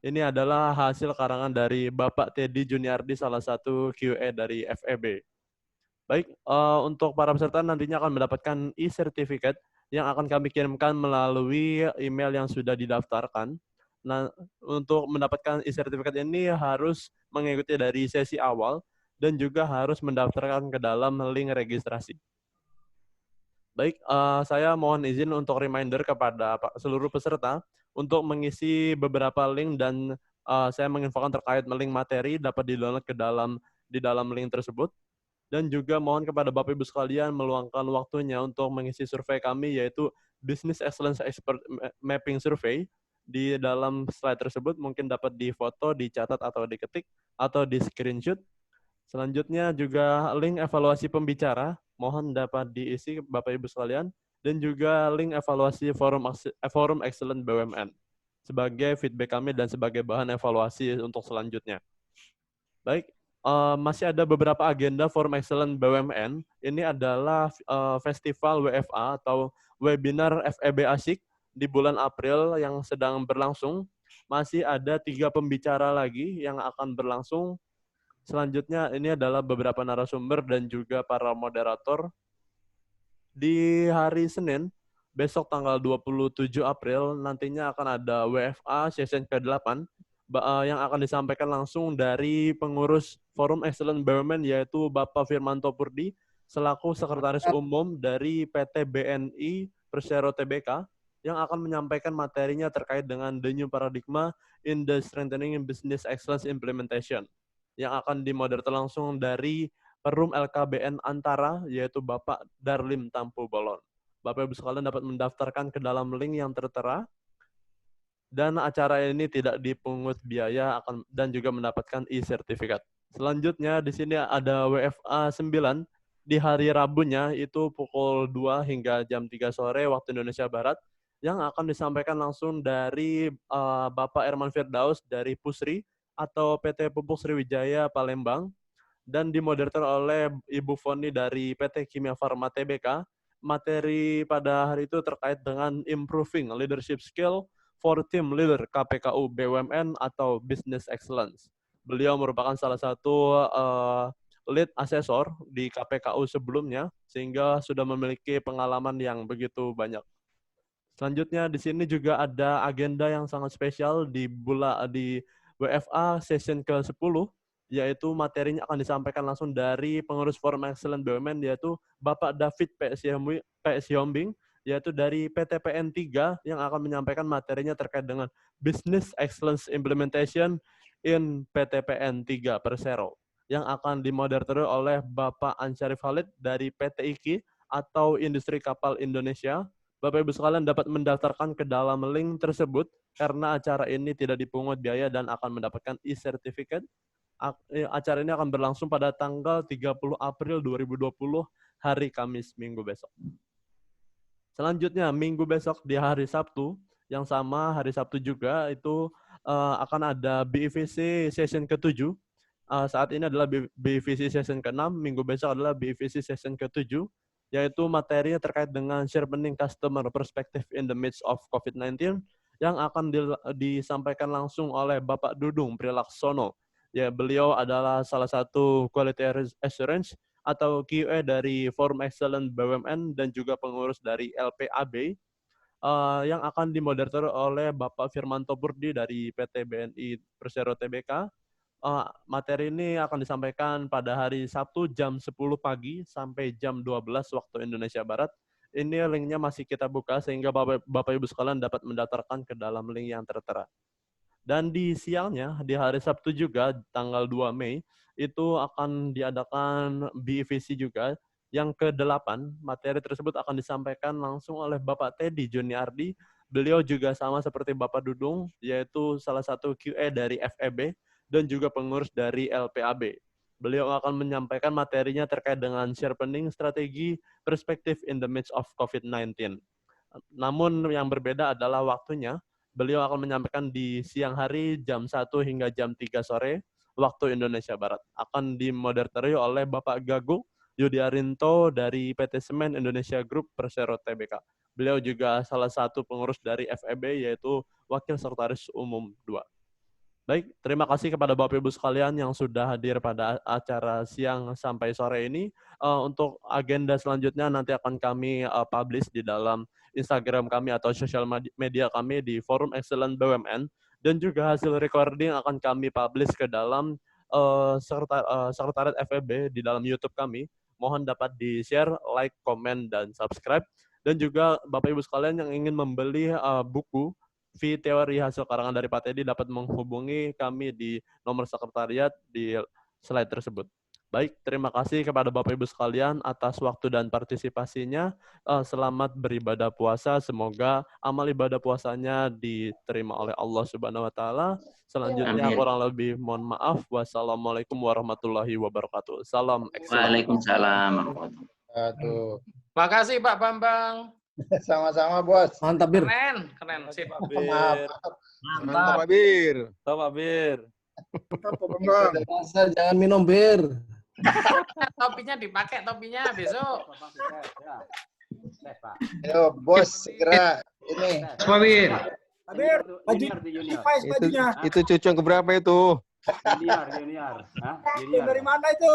Ini adalah hasil karangan dari Bapak Teddy Juniardi, salah satu QA dari FEB. Baik, untuk para peserta nantinya akan mendapatkan e-certificate yang akan kami kirimkan melalui email yang sudah didaftarkan. Nah, untuk mendapatkan e-certificate ini harus mengikuti dari sesi awal dan juga harus mendaftarkan ke dalam link registrasi. Baik, saya mohon izin untuk reminder kepada seluruh peserta untuk mengisi beberapa link dan saya menginfokan terkait link materi dapat di-download di dalam link tersebut. Dan juga mohon kepada Bapak Ibu sekalian meluangkan waktunya untuk mengisi survei kami, yaitu Business Excellence Expert Mapping Survey. Di dalam slide tersebut mungkin dapat difoto, dicatat atau diketik, atau di screenshot. Selanjutnya juga link evaluasi pembicara, mohon dapat diisi Bapak Ibu sekalian, dan juga link evaluasi Forum Excellent BUMN sebagai feedback kami dan sebagai bahan evaluasi untuk selanjutnya. Baik, masih ada beberapa agenda Forum Excellent BUMN. Ini adalah festival WFA atau webinar FEB Asyik di bulan April yang sedang berlangsung. Masih ada 3 pembicara lagi yang akan berlangsung Selanjutnya ini adalah beberapa narasumber dan juga para moderator. Di hari Senin, besok tanggal 27 April, nantinya akan ada WFA session ke-8 yang akan disampaikan langsung dari pengurus Forum Excellent BUMN, yaitu Bapak Firmanto Purdi, selaku Sekretaris Umum dari PT BNI Persero Tbk, yang akan menyampaikan materinya terkait dengan The New Paradigma in the Strengthening Business Excellence Implementation, yang akan dimoderator langsung dari Perum LKBN Antara, yaitu Bapak Darlim Tampu Bolon. Bapak Ibu sekalian dapat mendaftarkan ke dalam link yang tertera, dan acara ini tidak dipungut biaya dan juga mendapatkan e-sertifikat. Selanjutnya di sini ada WFA 9 di hari Rabunya, itu pukul 2 hingga jam 3 sore waktu Indonesia Barat, yang akan disampaikan langsung dari Bapak Erman Firdaus dari Pusri atau PT Pupuk Sriwijaya Palembang, dan dimoderator oleh Ibu Foni dari PT Kimia Farma Tbk. Materi pada hari itu terkait dengan improving leadership skill for team leader KPKU BUMN atau Business Excellence. Beliau merupakan salah satu lead asesor di KPKU sebelumnya, sehingga sudah memiliki pengalaman yang begitu banyak. Selanjutnya di sini juga ada agenda yang sangat spesial di WFA session ke-10, yaitu materinya akan disampaikan langsung dari pengurus Forum Excellent BUMN, yaitu Bapak David P. Siombing, yaitu dari PTPN 3, yang akan menyampaikan materinya terkait dengan Business Excellence Implementation in PTPN 3 Persero, yang akan dimoderatori oleh Bapak Ansyarif Khalid dari PT IKI atau Industri Kapal Indonesia. Bapak Ibu sekalian dapat mendaftarkan ke dalam link tersebut karena acara ini tidak dipungut biaya dan akan mendapatkan e-sertifikat. Acara ini akan berlangsung pada tanggal 30 April 2020, hari Kamis, minggu besok. Selanjutnya, minggu besok di hari Sabtu, yang sama hari Sabtu juga, itu akan ada BIVC session ke-7. Saat ini adalah BIVC session ke-6, minggu besok adalah BIVC session ke-7, yaitu materinya terkait dengan sharpening customer perspective in the midst of COVID-19, yang akan disampaikan langsung oleh Bapak Dudung Prilaksono. Ya, beliau adalah salah satu quality assurance atau QA dari Forum Excellent BUMN dan juga pengurus dari LPAB, yang akan dimoderator oleh Bapak Firmanto Purdi dari PT BNI Persero Tbk. Materi ini akan disampaikan pada hari Sabtu jam 10 pagi sampai jam 12 waktu Indonesia Barat. Ini linknya masih kita buka sehingga Bapak Ibu sekalian dapat mendaftarkan ke dalam link yang tertera. Dan di siangnya, di hari Sabtu juga, tanggal 2 Mei, itu akan diadakan BIVC juga, yang ke-8. Materi tersebut akan disampaikan langsung oleh Bapak Teddy Juniardi. Beliau juga sama seperti Bapak Dudung, yaitu salah satu QA dari FEB, dan juga pengurus dari LPAB. Beliau akan menyampaikan materinya terkait dengan sharpening strategi perspektif in the midst of COVID-19. Namun yang berbeda adalah waktunya. Beliau akan menyampaikan di siang hari jam 1 hingga jam 3 sore waktu Indonesia Barat. Akan dimoderatori oleh Bapak Gagung Yudiarinto dari PT Semen Indonesia Group Persero Tbk. Beliau juga salah satu pengurus dari FEB, yaitu Wakil Sekretaris Umum 2. Baik, terima kasih kepada Bapak Ibu sekalian yang sudah hadir pada acara siang sampai sore ini. Untuk agenda selanjutnya nanti akan kami publish di dalam Instagram kami atau sosial media kami di Forum Excellent BUMN, dan juga hasil recording akan kami publish ke dalam Sekretariat FEB di dalam YouTube kami. Mohon dapat di-share, like, komen, dan subscribe. Dan juga Bapak Ibu sekalian yang ingin membeli buku V Teori hasil karangan dari Pak Teddy dapat menghubungi kami di nomor sekretariat di slide tersebut. Baik, terima kasih kepada Bapak Ibu sekalian atas waktu dan partisipasinya. Selamat beribadah puasa. Semoga amal ibadah puasanya diterima oleh Allah Subhanahu wa taala. Selanjutnya kurang lebih mohon maaf. Wassalamualaikum warahmatullahi wabarakatuh. Salam excellent. Waalaikumsalam. Makasih Pak Bambang. Sama-sama, Bos. Mantap, Bir. Keren. Sip. Mantap, Pak Bir. Pak Bir. Jangan minum bir. Topinya dipakai, topinya besok. Ayo, Bos, segera ini. Pak Bir. Bir, baju Itu cucu yang keberapa itu? Junior. Hah? Junior. Dari mana itu?